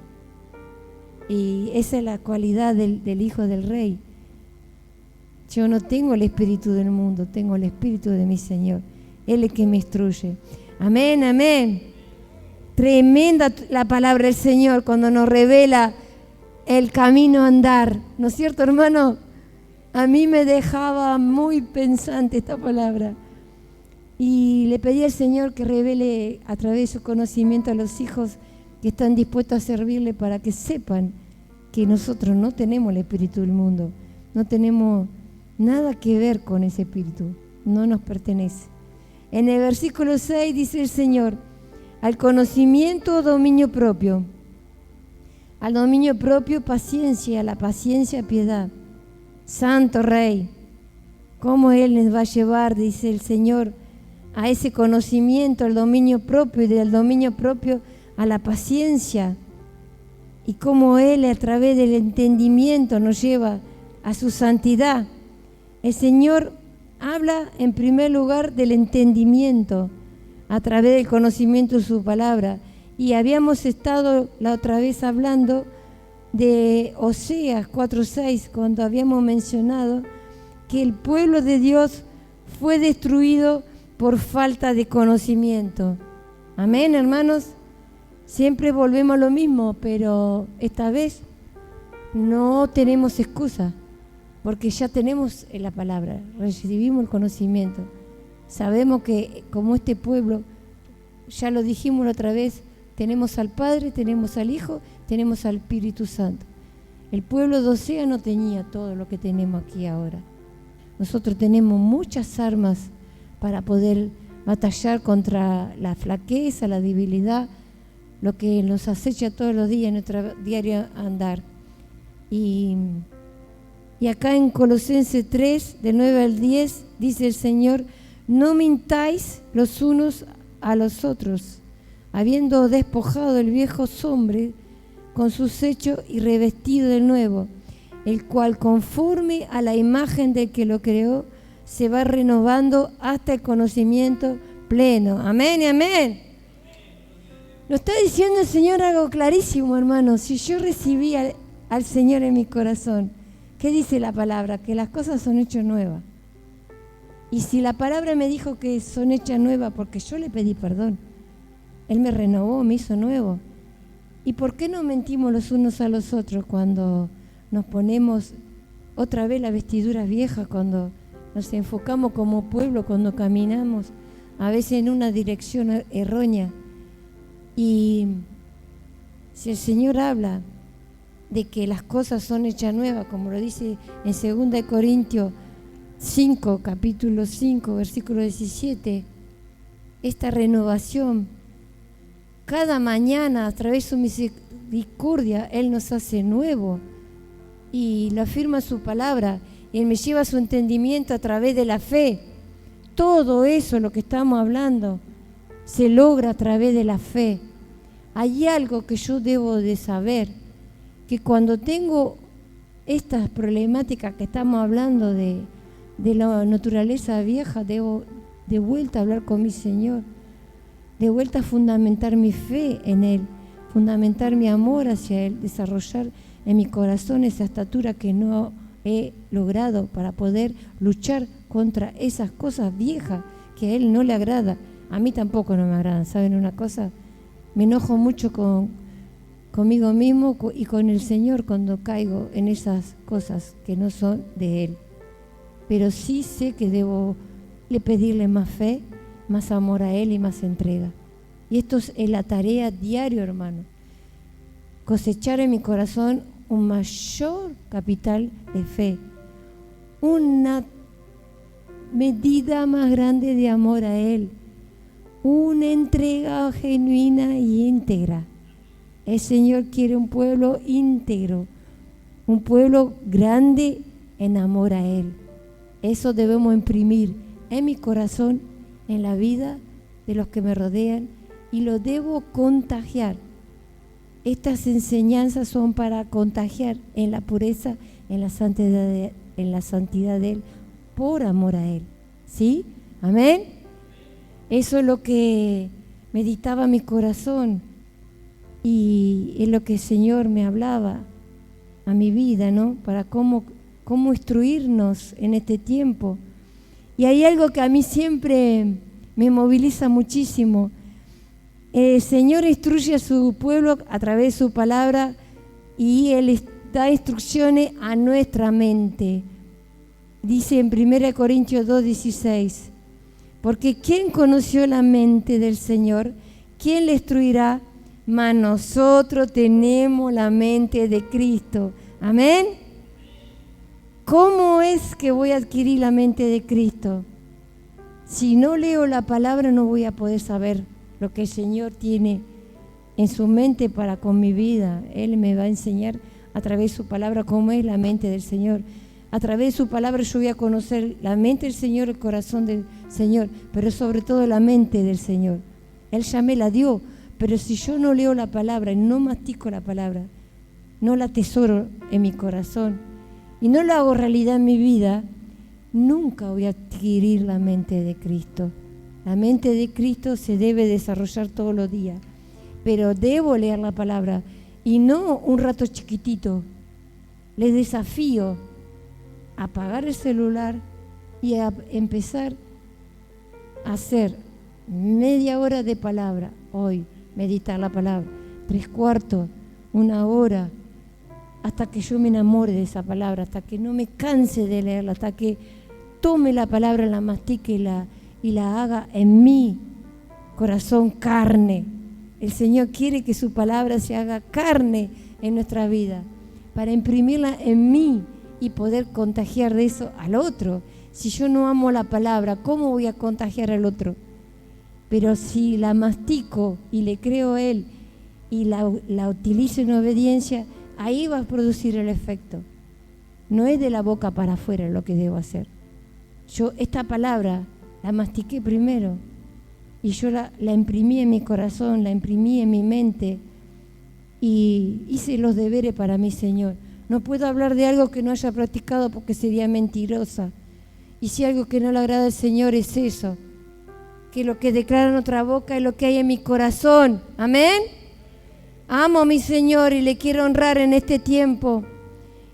Speaker 4: Y esa es la cualidad del Hijo del Rey. Yo no tengo el espíritu del mundo, tengo el espíritu de mi Señor. Él es que me instruye. Amén, amén. Tremenda la palabra del Señor cuando nos revela el camino a andar. ¿No es cierto, hermano? A mí me dejaba muy pensante esta palabra. Y le pedí al Señor que revele a través de su conocimiento a los hijos que están dispuestos a servirle, para que sepan que nosotros no tenemos el espíritu del mundo. No tenemos nada que ver con ese espíritu. No nos pertenece. En el versículo 6 dice el Señor, al conocimiento o dominio propio, al dominio propio paciencia, a la paciencia piedad. Santo Rey, ¿cómo Él nos va a llevar, dice el Señor, a ese conocimiento, al dominio propio, y del dominio propio a la paciencia? Y cómo Él a través del entendimiento nos lleva a su santidad. El Señor habla en primer lugar del entendimiento a través del conocimiento de su palabra. Y habíamos estado la otra vez hablando de Oseas 4:6, cuando habíamos mencionado que el pueblo de Dios fue destruido por falta de conocimiento. Amén, hermanos. Siempre volvemos a lo mismo, pero esta vez no tenemos excusa, porque ya tenemos la palabra, recibimos el conocimiento. Sabemos que como este pueblo, ya lo dijimos la otra vez, tenemos al Padre, tenemos al Hijo, tenemos al Espíritu Santo. El pueblo de Oseas no tenía todo lo que tenemos aquí ahora. Nosotros tenemos muchas armas para poder batallar contra la flaqueza, la debilidad, lo que nos acecha todos los días en nuestro diario andar. Y acá en Colosenses 3, del 9 al 10, dice el Señor: no mintáis los unos a los otros, habiendo despojado el viejo hombre con sus hechos y revestido del nuevo, el cual conforme a la imagen del que lo creó, se va renovando hasta el conocimiento pleno. Amén y amén. Lo está diciendo el Señor algo clarísimo, hermano. Si yo recibí al Señor en mi corazón, ¿qué dice la palabra? Que las cosas son hechas nuevas. Y si la palabra me dijo que son hechas nuevas porque yo le pedí perdón, Él me renovó, me hizo nuevo. ¿Y por qué no mentimos los unos a los otros cuando nos ponemos otra vez las vestiduras viejas, cuando nos enfocamos como pueblo, cuando caminamos a veces en una dirección errónea? Y si el Señor habla de que las cosas son hechas nuevas, como lo dice en 2 Corintios 5, capítulo 5, versículo 17, esta renovación, cada mañana a través de su misericordia, Él nos hace nuevo y lo afirma su palabra, y Él me lleva a su entendimiento a través de la fe. Todo eso, lo que estamos hablando, se logra a través de la fe. Hay algo que yo debo de saber, que cuando tengo estas problemáticas que estamos hablando de la naturaleza vieja, debo de vuelta a hablar con mi Señor, de vuelta a fundamentar mi fe en Él, fundamentar mi amor hacia Él, desarrollar en mi corazón esa estatura que no he logrado para poder luchar contra esas cosas viejas que a Él no le agrada. A mí tampoco no me agradan. ¿Saben una cosa? Me enojo mucho conmigo mismo y con el Señor cuando caigo en esas cosas que no son de Él. Pero sí sé que debo pedirle más fe, más amor a Él y más entrega. Y esto es la tarea diaria, hermano. Cosechar en mi corazón un mayor capital de fe, una medida más grande de amor a Él, una entrega genuina y íntegra. El Señor quiere un pueblo íntegro, un pueblo grande en amor a Él. Eso debemos imprimir en mi corazón, en la vida de los que me rodean, y lo debo contagiar. Estas enseñanzas son para contagiar en la pureza, en la santidad de Él, por amor a Él. ¿Sí? Amén. Eso es lo que meditaba mi corazón y es lo que el Señor me hablaba a mi vida, ¿no? Para cómo instruirnos en este tiempo. Y hay algo que a mí siempre me moviliza muchísimo. El Señor instruye a su pueblo a través de su palabra y Él da instrucciones a nuestra mente. Dice en 1 Corintios 2:16, porque ¿quién conoció la mente del Señor? ¿Quién le instruirá? Mas nosotros tenemos la mente de Cristo. Amén. ¿Cómo es que voy a adquirir la mente de Cristo? Si no leo la palabra no voy a poder saber lo que el Señor tiene en su mente para con mi vida. Él me va a enseñar a través de su palabra cómo es la mente del Señor. A través de su palabra yo voy a conocer la mente del Señor, el corazón del Señor, pero sobre todo la mente del Señor. Él ya me la dio, pero si yo no leo la palabra y no mastico la palabra, no la atesoro en mi corazón y no la hago realidad en mi vida, nunca voy a adquirir la mente de Cristo. La mente de Cristo se debe desarrollar todos los días, pero debo leer la palabra y no un rato chiquitito. Les desafío a apagar el celular y a empezar a hacer media hora de palabra hoy, meditar la palabra, 3/4, 1 hora, hasta que yo me enamore de esa palabra, hasta que no me canse de leerla, hasta que tome la palabra, la mastique y la haga en mi corazón carne. El Señor quiere que su palabra se haga carne en nuestra vida, para imprimirla en mí y poder contagiar de eso al otro. Si yo no amo la palabra, ¿cómo voy a contagiar al otro? Pero si la mastico y le creo a Él y la utilizo en obediencia, ahí va a producir el efecto. No es de la boca para afuera lo que debo hacer. Yo esta palabra la mastiqué primero y yo la imprimí en mi corazón, la imprimí en mi mente y hice los deberes para mi Señor. No puedo hablar de algo que no haya practicado porque sería mentirosa. Y si algo que no le agrada al Señor es eso, que lo que declara en otra boca es lo que hay en mi corazón. Amén. Amo a mi Señor y le quiero honrar en este tiempo.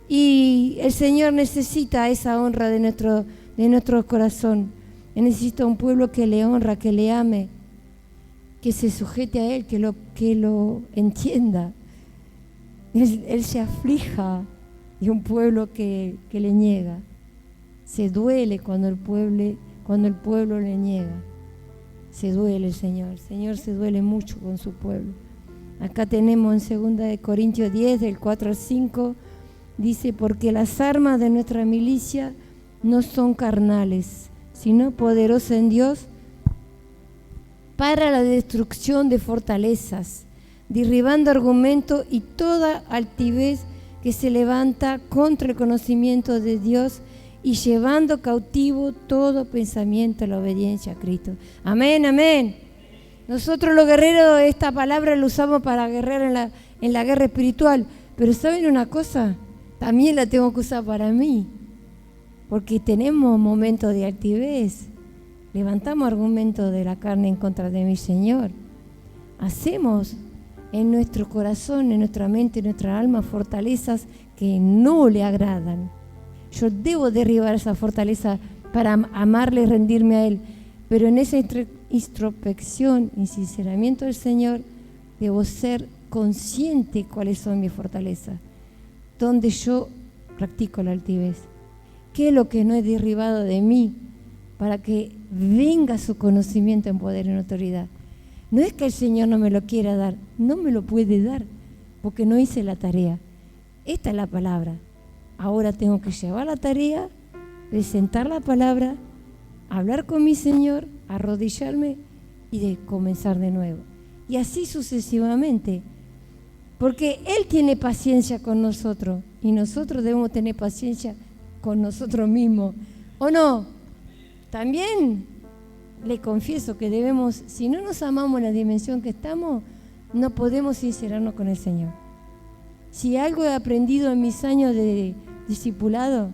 Speaker 4: Y el Señor necesita esa honra de nuestro corazón. Él necesita un pueblo que le honra, que le ame, que se sujete a Él, que lo entienda. Él se aflija de un pueblo que le niega. Se duele cuando el pueblo le niega. Se duele el Señor. El Señor se duele mucho con su pueblo. Acá tenemos en 2 Corintios 10, del 4 al 5, dice, porque las armas de nuestra milicia no son carnales, sino poderosas en Dios para la destrucción de fortalezas, derribando argumentos y toda altivez que se levanta contra el conocimiento de Dios y llevando cautivo todo pensamiento a la obediencia a Cristo. Amén, amén. Nosotros los guerreros esta palabra la usamos para guerrear en la guerra espiritual, pero ¿saben una cosa? También la tengo que usar para mí, porque tenemos momentos de altivez, levantamos argumentos de la carne en contra de mi Señor, hacemos en nuestro corazón, en nuestra mente, en nuestra alma fortalezas que no le agradan. Yo debo derribar esa fortaleza para amarle y rendirme a Él, pero en esa introspección y sinceramiento del Señor debo ser consciente cuáles son mis fortalezas, donde yo practico la altivez, qué es lo que no he derribado de mí para que venga su conocimiento en poder y en autoridad. No es que el Señor no me lo quiera dar, no me lo puede dar porque no hice la tarea. Esta es la palabra. Ahora tengo que llevar la tarea, presentar la palabra, hablar con mi Señor, arrodillarme y de comenzar de nuevo. Y así sucesivamente. Porque Él tiene paciencia con nosotros y nosotros debemos tener paciencia con nosotros mismos. ¿O no? También le confieso que debemos, si no nos amamos en la dimensión que estamos, no podemos sincerarnos con el Señor. Si algo he aprendido en mis años de discipulado,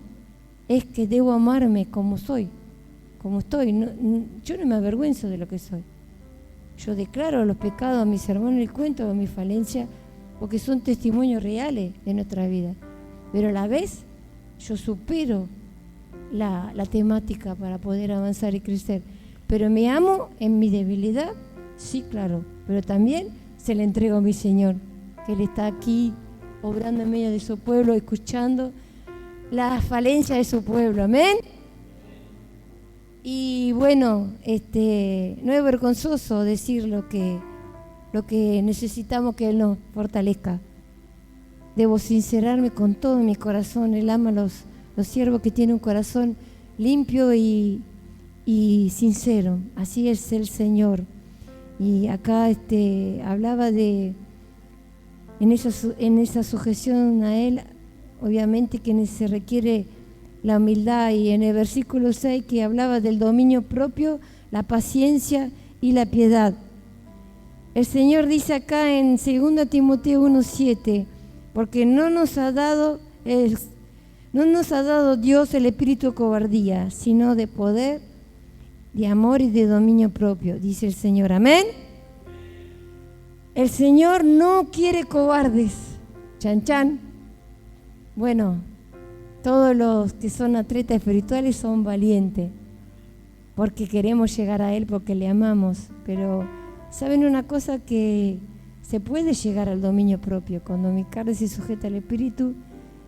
Speaker 4: es que debo amarme como soy, como estoy. Yo no me avergüenzo de lo que soy. Yo declaro los pecados a mis hermanos y cuento de mis falencias, porque son testimonios reales de nuestra vida. Pero a la vez, yo supero la temática para poder avanzar y crecer. Pero me amo en mi debilidad, sí, claro, pero también se le entrego a mi Señor, que Él está aquí obrando en medio de su pueblo, escuchando las falencias de su pueblo, amén. Y bueno, no es vergonzoso decir lo que necesitamos que Él nos fortalezca. Debo sincerarme con todo mi corazón. Él ama a los siervos que tienen un corazón limpio y sincero. Así es el Señor. Y acá hablaba de, en esa sujeción a Él, obviamente que se requiere la humildad, y en el versículo 6 que hablaba del dominio propio, la paciencia y la piedad. El Señor dice acá en 2 Timoteo 1:7, porque no nos ha dado Dios el espíritu de cobardía, sino de poder, de amor y de dominio propio, dice el Señor. Amén. El Señor no quiere cobardes. Chan, chan. Bueno, todos los que son atletas espirituales son valientes, porque queremos llegar a Él, porque le amamos. Pero, ¿saben una cosa? Que se puede llegar al dominio propio. Cuando mi carne se sujeta al Espíritu,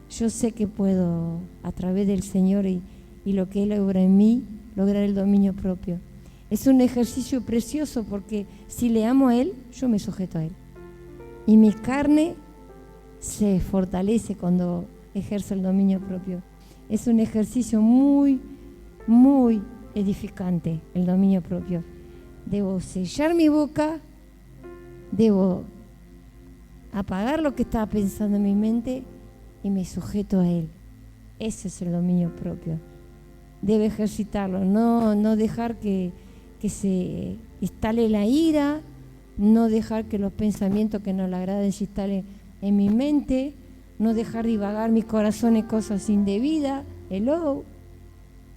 Speaker 4: yo sé que puedo, a través del Señor y lo que Él obra en mí, lograr el dominio propio. Es un ejercicio precioso, porque si le amo a Él, yo me sujeto a Él. Y mi carne se fortalece cuando ejerzo el dominio propio. Es un ejercicio muy, muy edificante, el dominio propio. Debo sellar mi boca, debo apagar lo que estaba pensando en mi mente y me sujeto a Él. Ese es el dominio propio. Debe ejercitarlo, no dejar que se instale la ira, no dejar que los pensamientos que no le agraden se instalen en mi mente, no dejar divagar mi corazón en cosas indebidas.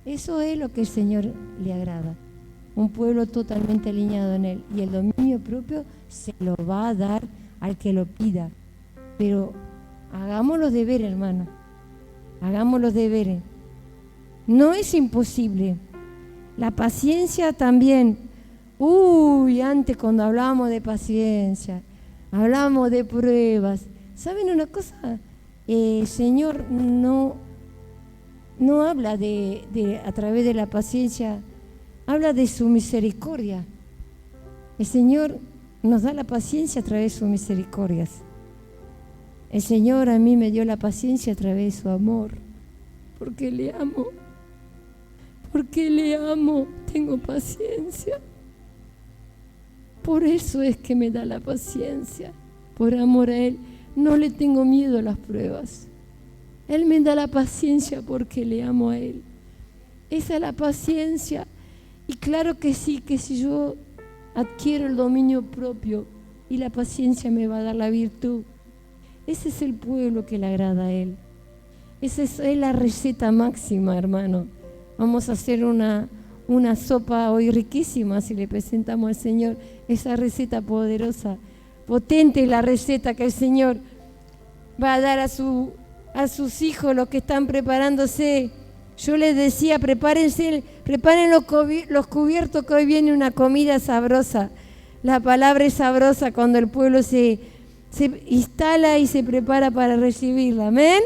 Speaker 4: Eso es lo que el Señor le agrada. Un pueblo totalmente alineado en Él. Y el dominio propio se lo va a dar al que lo pida. Pero hagamos los deberes, hermano. Hagamos los deberes. No es imposible. La paciencia también. Antes cuando hablábamos de paciencia, hablábamos de pruebas. ¿Saben una cosa? El Señor no habla a través de la paciencia, habla de su misericordia. El Señor nos da la paciencia a través de sus misericordias. El Señor a mí me dio la paciencia a través de su amor, porque le amo. Porque le amo, tengo paciencia. Por eso es que me da la paciencia, por amor a Él. No le tengo miedo a las pruebas. Él me da la paciencia porque le amo a Él. Esa es la paciencia. Y claro que sí, que si yo adquiero el dominio propio, y la paciencia me va a dar la virtud. Ese es el pueblo que le agrada a Él. Esa es la receta máxima, hermano. Vamos a hacer una sopa hoy riquísima si le presentamos al Señor esa receta poderosa, potente, la receta que el Señor va a dar a sus hijos, los que están preparándose. Yo les decía, preparen los cubiertos, que hoy viene una comida sabrosa. La palabra es sabrosa cuando el pueblo se instala y se prepara para recibirla. Amén.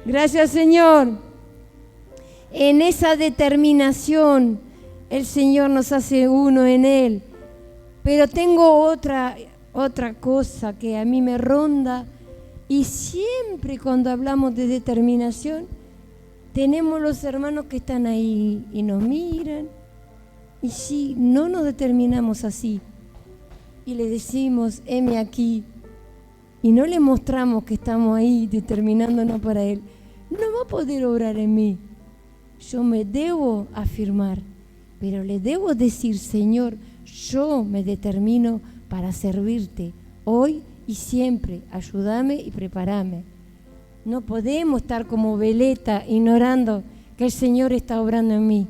Speaker 4: Gracias, Señor. En esa determinación el Señor nos hace uno en Él. Pero tengo otra cosa que a mí me ronda, y siempre cuando hablamos de determinación tenemos los hermanos que están ahí y nos miran, y si no nos determinamos así y le decimos heme aquí y no le mostramos que estamos ahí determinándonos para Él, no va a poder obrar en mí. Yo me debo afirmar, pero le debo decir: Señor, yo me determino para servirte hoy y siempre. Ayúdame y prepárame. No podemos estar como veleta ignorando que el Señor está obrando en mí.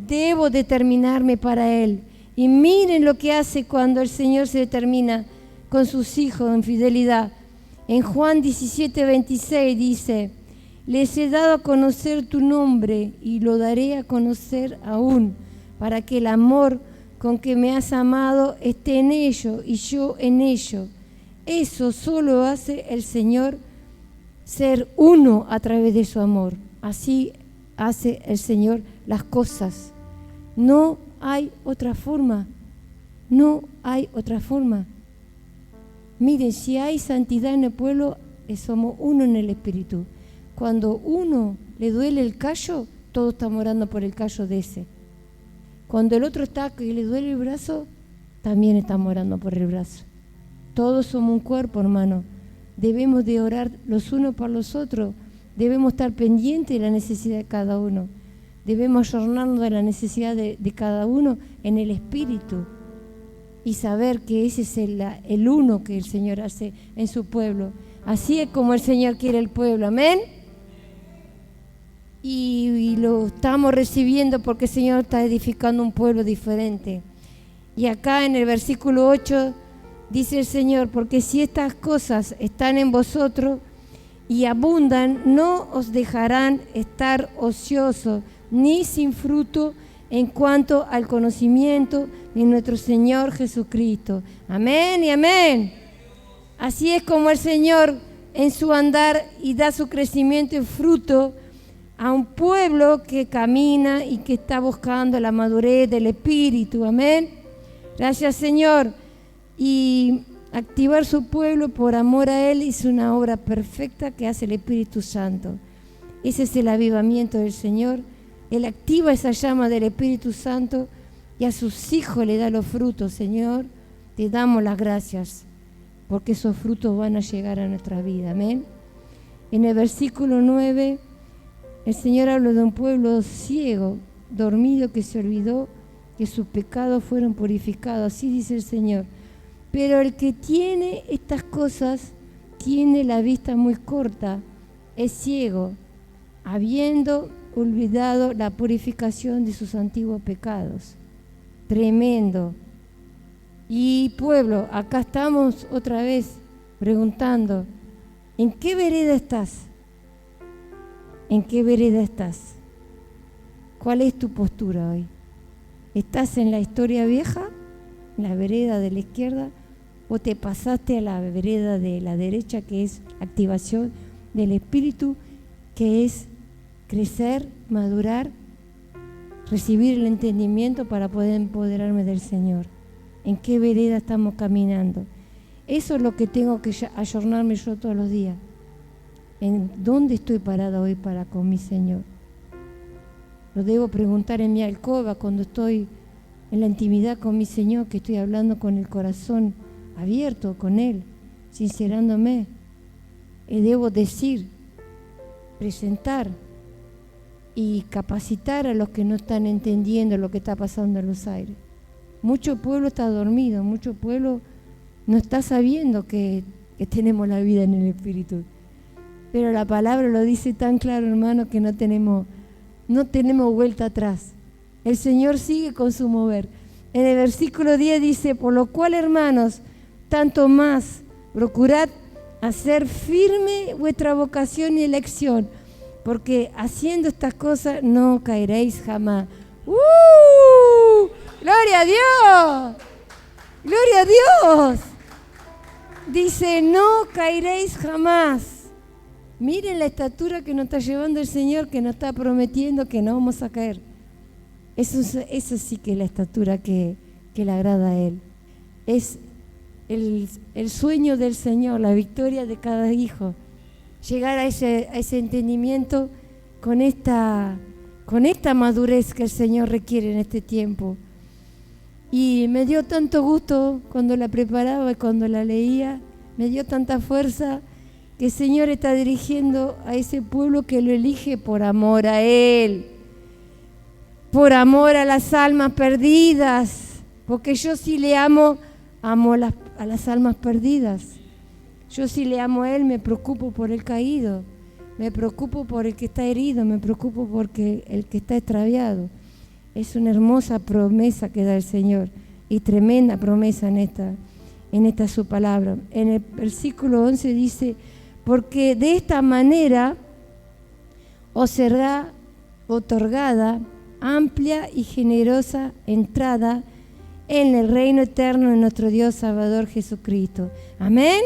Speaker 4: Debo determinarme para Él. Y miren lo que hace cuando el Señor se determina con sus hijos en fidelidad. En Juan 17:26 dice: les he dado a conocer tu nombre y lo daré a conocer aún, para que el amor con que me has amado esté en ellos y yo en ellos. Eso solo hace el Señor, ser uno a través de su amor. Así hace el Señor las cosas. No hay otra forma. No hay otra forma. Miren, si hay santidad en el pueblo, somos uno en el Espíritu. Cuando uno le duele el callo, todos estamos orando por el callo de ese. Cuando el otro está que le duele el brazo, también estamos orando por el brazo. Todos somos un cuerpo, hermano. Debemos de orar los unos por los otros. Debemos estar pendientes de la necesidad de cada uno. Debemos ayornarnos de la necesidad de cada uno en el espíritu y saber que ese es el uno que el Señor hace en su pueblo. Así es como el Señor quiere el pueblo. Amén. Y lo estamos recibiendo porque el Señor está edificando un pueblo diferente. Y acá en el versículo 8 dice el Señor: porque si estas cosas están en vosotros y abundan, no os dejarán estar ociosos ni sin fruto en cuanto al conocimiento de nuestro Señor Jesucristo. Amén y amén. Así es como el Señor en su andar y da su crecimiento y fruto a un pueblo que camina y que está buscando la madurez del Espíritu. Amén. Gracias, Señor. Y activar su pueblo por amor a Él es una obra perfecta que hace el Espíritu Santo. Ese es el avivamiento del Señor. Él activa esa llama del Espíritu Santo y a sus hijos le da los frutos. Señor, te damos las gracias porque esos frutos van a llegar a nuestra vida. Amén. En el versículo 9, el Señor habla de un pueblo ciego, dormido, que se olvidó que sus pecados fueron purificados. Así dice el Señor. Pero el que tiene estas cosas tiene la vista muy corta, es ciego, habiendo olvidado la purificación de sus antiguos pecados. Tremendo. Y pueblo, acá estamos otra vez preguntando, ¿en qué vereda estás? ¿En qué vereda estás? ¿Cuál es tu postura hoy? ¿Estás en la historia vieja, en la vereda de la izquierda, o te pasaste a la vereda de la derecha, que es activación del Espíritu, que es crecer, madurar, recibir el entendimiento para poder empoderarme del Señor? ¿En qué vereda estamos caminando? Eso es lo que tengo que ayornarme yo todos los días. ¿En dónde estoy parada hoy para con mi Señor? Lo debo preguntar en mi alcoba cuando estoy en la intimidad con mi Señor, que estoy hablando con el corazón abierto con Él, sincerándome. Y debo decir, presentar y capacitar a los que no están entendiendo lo que está pasando en los aires. Mucho pueblo está dormido, mucho pueblo no está sabiendo que tenemos la vida en el Espíritu. Pero la palabra lo dice tan claro, hermano, que no tenemos vuelta atrás. El Señor sigue con su mover. En el versículo 10 dice: por lo cual, hermanos, tanto más procurad hacer firme vuestra vocación y elección, porque haciendo estas cosas no caeréis jamás. ¡Gloria a Dios! ¡Gloria a Dios! Dice: no caeréis jamás. Miren la estatura que nos está llevando el Señor, que nos está prometiendo que no vamos a caer. Eso sí que es la estatura que le agrada a Él. Es el sueño del Señor, la victoria de cada hijo. Llegar a ese entendimiento con esta madurez que el Señor requiere en este tiempo. Y me dio tanto gusto cuando la preparaba y cuando la leía, me dio tanta fuerza que el Señor está dirigiendo a ese pueblo que lo elige por amor a Él, por amor a las almas perdidas, porque yo sí le amo a las almas perdidas. Yo sí le amo a Él, me preocupo por el caído, me preocupo por el que está herido, me preocupo por el que está extraviado. Es una hermosa promesa que da el Señor y tremenda promesa en esta su palabra. En el versículo 11 dice: porque de esta manera os será otorgada amplia y generosa entrada en el reino eterno de nuestro Dios Salvador Jesucristo. Amén.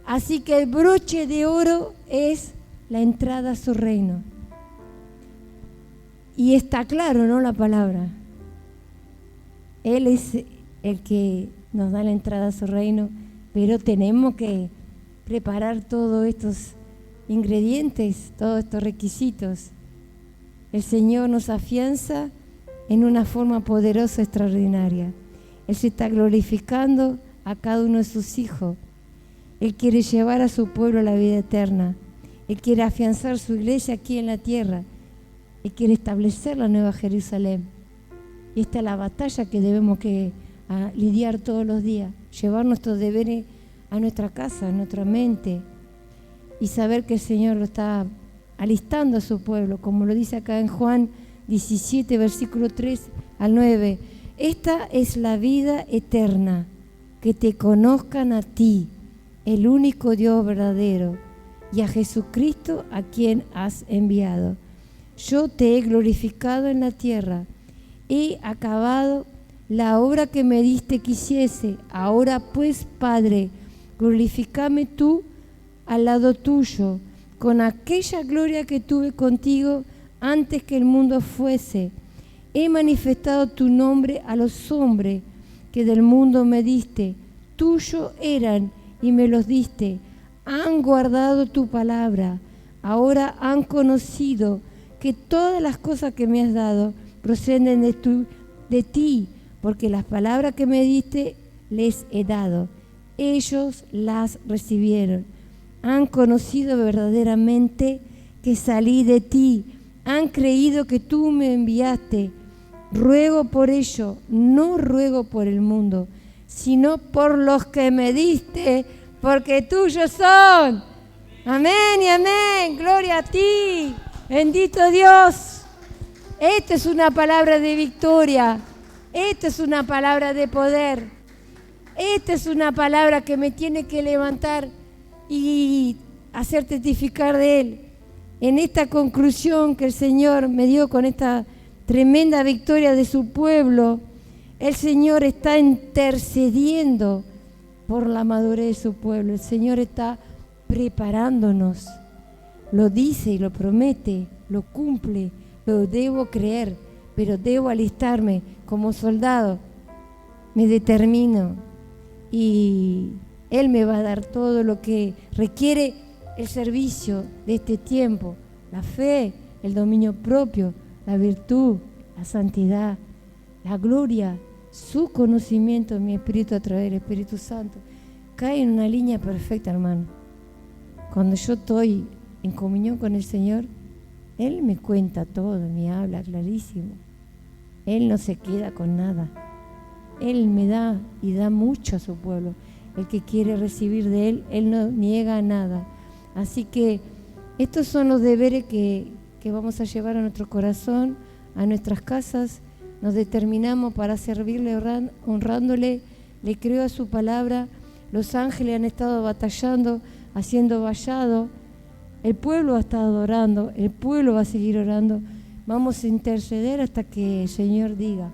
Speaker 4: Así que el broche de oro es la entrada a su reino. Y está claro, ¿no? La palabra. Él es el que nos da la entrada a su reino, pero tenemos que preparar todos estos ingredientes, todos estos requisitos. El Señor nos afianza en una forma poderosa, extraordinaria. Él se está glorificando a cada uno de sus hijos. Él quiere llevar a su pueblo a la vida eterna. Él quiere afianzar su iglesia aquí en la tierra. Él quiere establecer la nueva Jerusalén. Y esta es la batalla que debemos lidiar todos los días. Llevar nuestros deberes a nuestra casa, a nuestra mente. Y saber que el Señor lo está alistando a su pueblo, como lo dice acá en Juan 17, versículo 3 al 9. Esta es la vida eterna, que te conozcan a ti, el único Dios verdadero, y a Jesucristo a quien has enviado. Yo te he glorificado en la tierra, he acabado la obra que me diste que hiciese. Ahora pues, Padre, glorifícame tú al lado tuyo, con aquella gloria que tuve contigo antes que el mundo fuese. He manifestado tu nombre a los hombres que del mundo me diste. Tuyo eran y me los diste. Han guardado tu palabra. Ahora han conocido que todas las cosas que me has dado proceden de ti, porque las palabras que me diste les he dado. Ellos las recibieron. Han conocido verdaderamente que salí de ti. Han creído que tú me enviaste. Ruego por ello, no ruego por el mundo, sino por los que me diste, porque tuyos son. Amén y amén. Gloria a ti. Bendito Dios. Esta es una palabra de victoria. Esta es una palabra de poder. Esta es una palabra que me tiene que levantar y hacer testificar de Él. En esta conclusión que el Señor me dio con esta tremenda victoria de su pueblo, el Señor está intercediendo por la madurez de su pueblo. El Señor está preparándonos. Lo dice y lo promete, lo cumple, lo debo creer, pero debo alistarme como soldado. Me determino y Él me va a dar todo lo que requiere el servicio de este tiempo, la fe, el dominio propio, la virtud, la santidad, la gloria, su conocimiento, mi espíritu a través del Espíritu Santo. Cae en una línea perfecta, hermano. Cuando yo estoy en comunión con el Señor, Él me cuenta todo, me habla clarísimo. Él no se queda con nada. Él me da y da mucho a su pueblo. El que quiere recibir de Él, Él no niega nada. Así que estos son los deberes que vamos a llevar a nuestro corazón, a nuestras casas. Nos determinamos para servirle, honrándole. Le creo a su palabra. Los ángeles han estado batallando, haciendo vallado. El pueblo ha estado orando, el pueblo va a seguir orando. Vamos a interceder hasta que el Señor diga.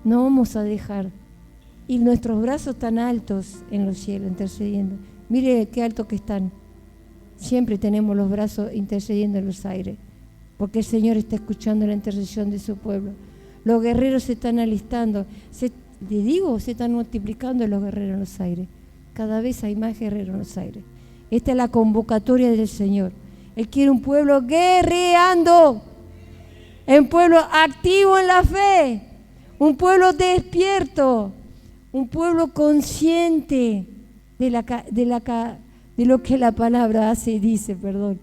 Speaker 4: No vamos a dejar. Y nuestros brazos están altos en los cielos, intercediendo. Mire qué alto que están. Siempre tenemos los brazos intercediendo en los aires, porque el Señor está escuchando la intercesión de su pueblo. Los guerreros se están alistando. Se están multiplicando los guerreros en los aires. Cada vez hay más guerreros en los aires. Esta es la convocatoria del Señor. Él quiere un pueblo guerreando, un pueblo activo en la fe, un pueblo despierto, un pueblo consciente de lo que la palabra hace y dice, perdón.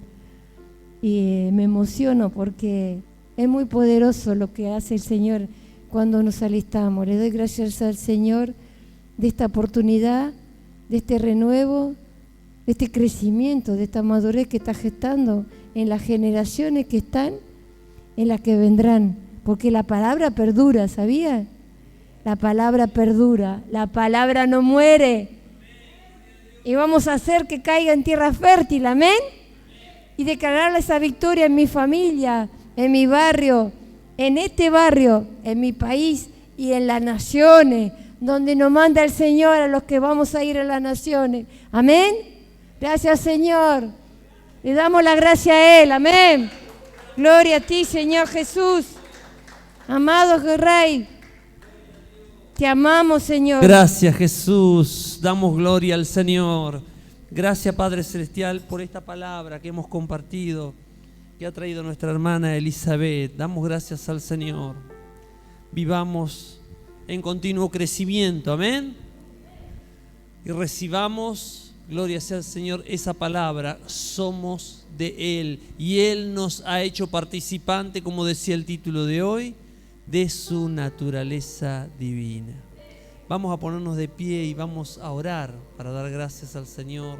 Speaker 4: Y me emociono porque es muy poderoso lo que hace el Señor cuando nos alistamos. Le doy gracias al Señor de esta oportunidad, de este renuevo, de este crecimiento, de esta madurez que está gestando en las generaciones que están, en las que vendrán. Porque la palabra perdura, ¿sabía? La palabra perdura, la palabra no muere. Y vamos a hacer que caiga en tierra fértil, amén. Y declararle esa victoria en mi familia, en mi barrio, en este barrio, en mi país y en las naciones, donde nos manda el Señor a los que vamos a ir a las naciones. Amén. Gracias, Señor. Le damos la gracia a Él, amén. Gloria a ti, Señor Jesús. Amado Rey, te amamos, Señor.
Speaker 1: Gracias, Jesús. Damos gloria al Señor. Gracias, Padre Celestial, por esta palabra que hemos compartido, que ha traído nuestra hermana Elizabeth. Damos gracias al Señor. Vivamos en continuo crecimiento. Amén. Y recibamos, gloria sea al Señor, esa palabra. Somos de Él y Él nos ha hecho participante, como decía el título de hoy, de su naturaleza divina. Vamos a ponernos de pie y vamos a orar para dar gracias al Señor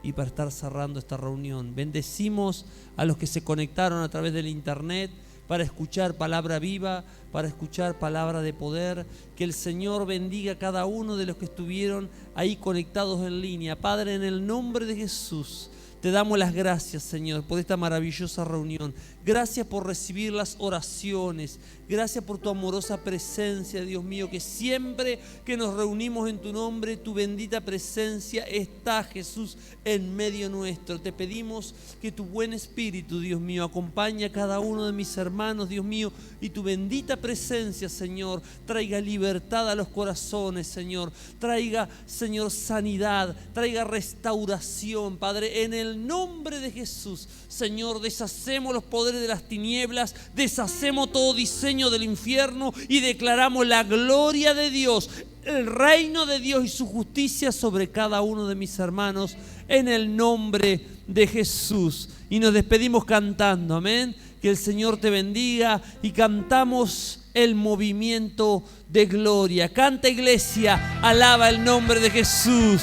Speaker 1: y para estar cerrando esta reunión. Bendecimos a los que se conectaron a través del internet para escuchar palabra viva, para escuchar palabra de poder. Que el Señor bendiga a cada uno de los que estuvieron ahí conectados en línea. Padre, en el nombre de Jesús, te damos las gracias, Señor, por esta maravillosa reunión. Gracias por recibir las oraciones. Gracias por tu amorosa presencia, Dios mío, que siempre que nos reunimos en tu nombre, tu bendita presencia está, Jesús, en medio nuestro. Te pedimos que tu buen espíritu, Dios mío, acompañe a cada uno de mis hermanos, Dios mío, y tu bendita presencia, Señor, traiga libertad a los corazones, Señor. Traiga, Señor, sanidad, traiga restauración, Padre, en el nombre de Jesús. Señor, deshacemos los poderes de las tinieblas, deshacemos todo diseño del infierno y declaramos la gloria de Dios, el reino de Dios y su justicia sobre cada uno de mis hermanos, en el nombre de Jesús. Y nos despedimos cantando, amén. Que el Señor te bendiga y cantamos el movimiento de gloria. Canta, iglesia, alaba el nombre de Jesús.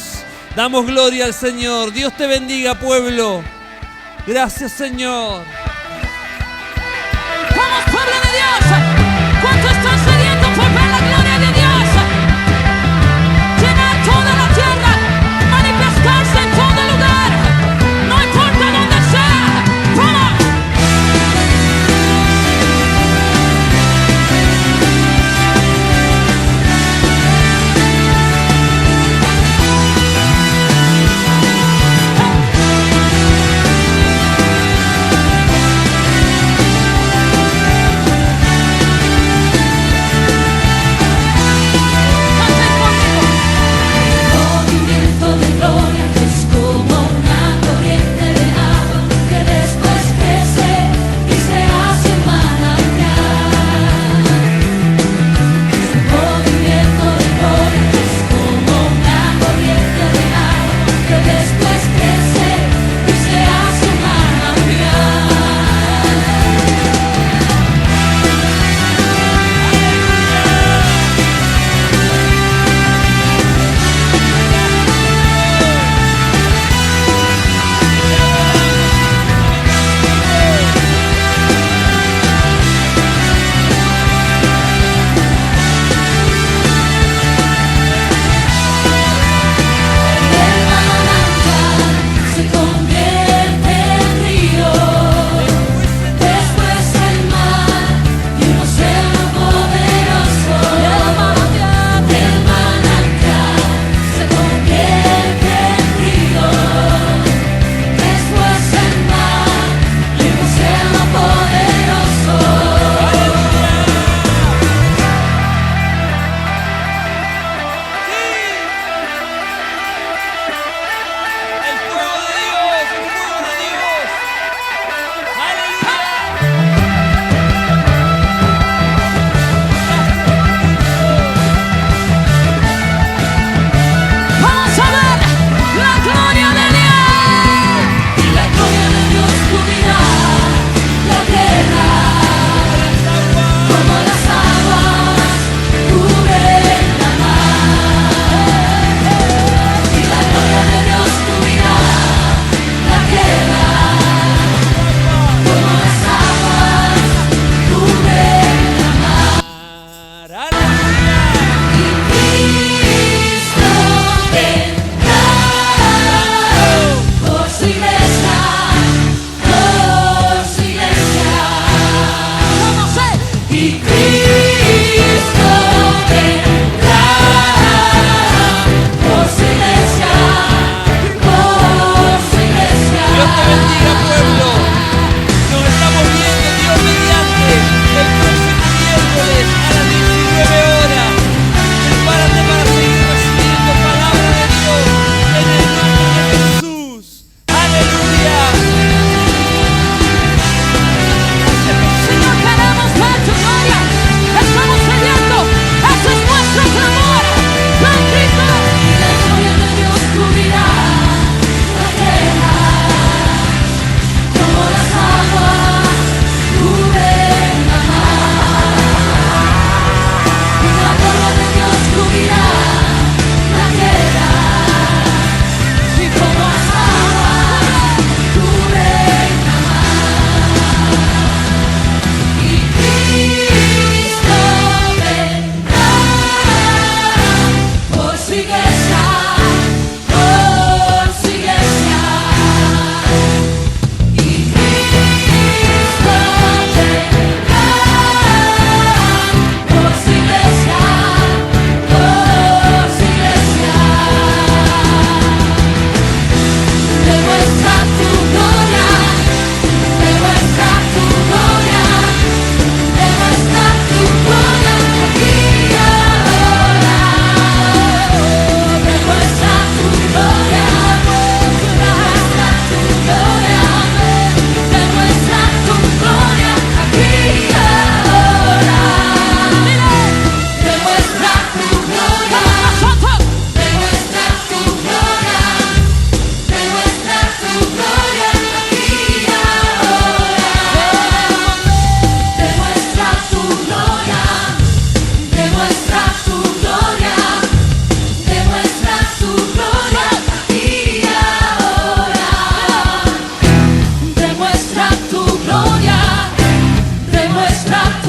Speaker 1: Damos gloria al Señor. Dios te bendiga, pueblo. Gracias, Señor.
Speaker 3: Vamos, pueblo de Dios. ¿Cuánto están sedientos por ver la gloria de Dios? Llenar toda la tierra, manifestarse en todo lugar, no importa dónde sea. ¡Vamos!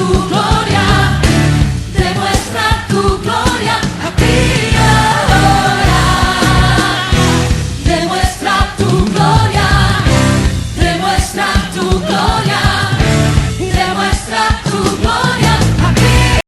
Speaker 3: tu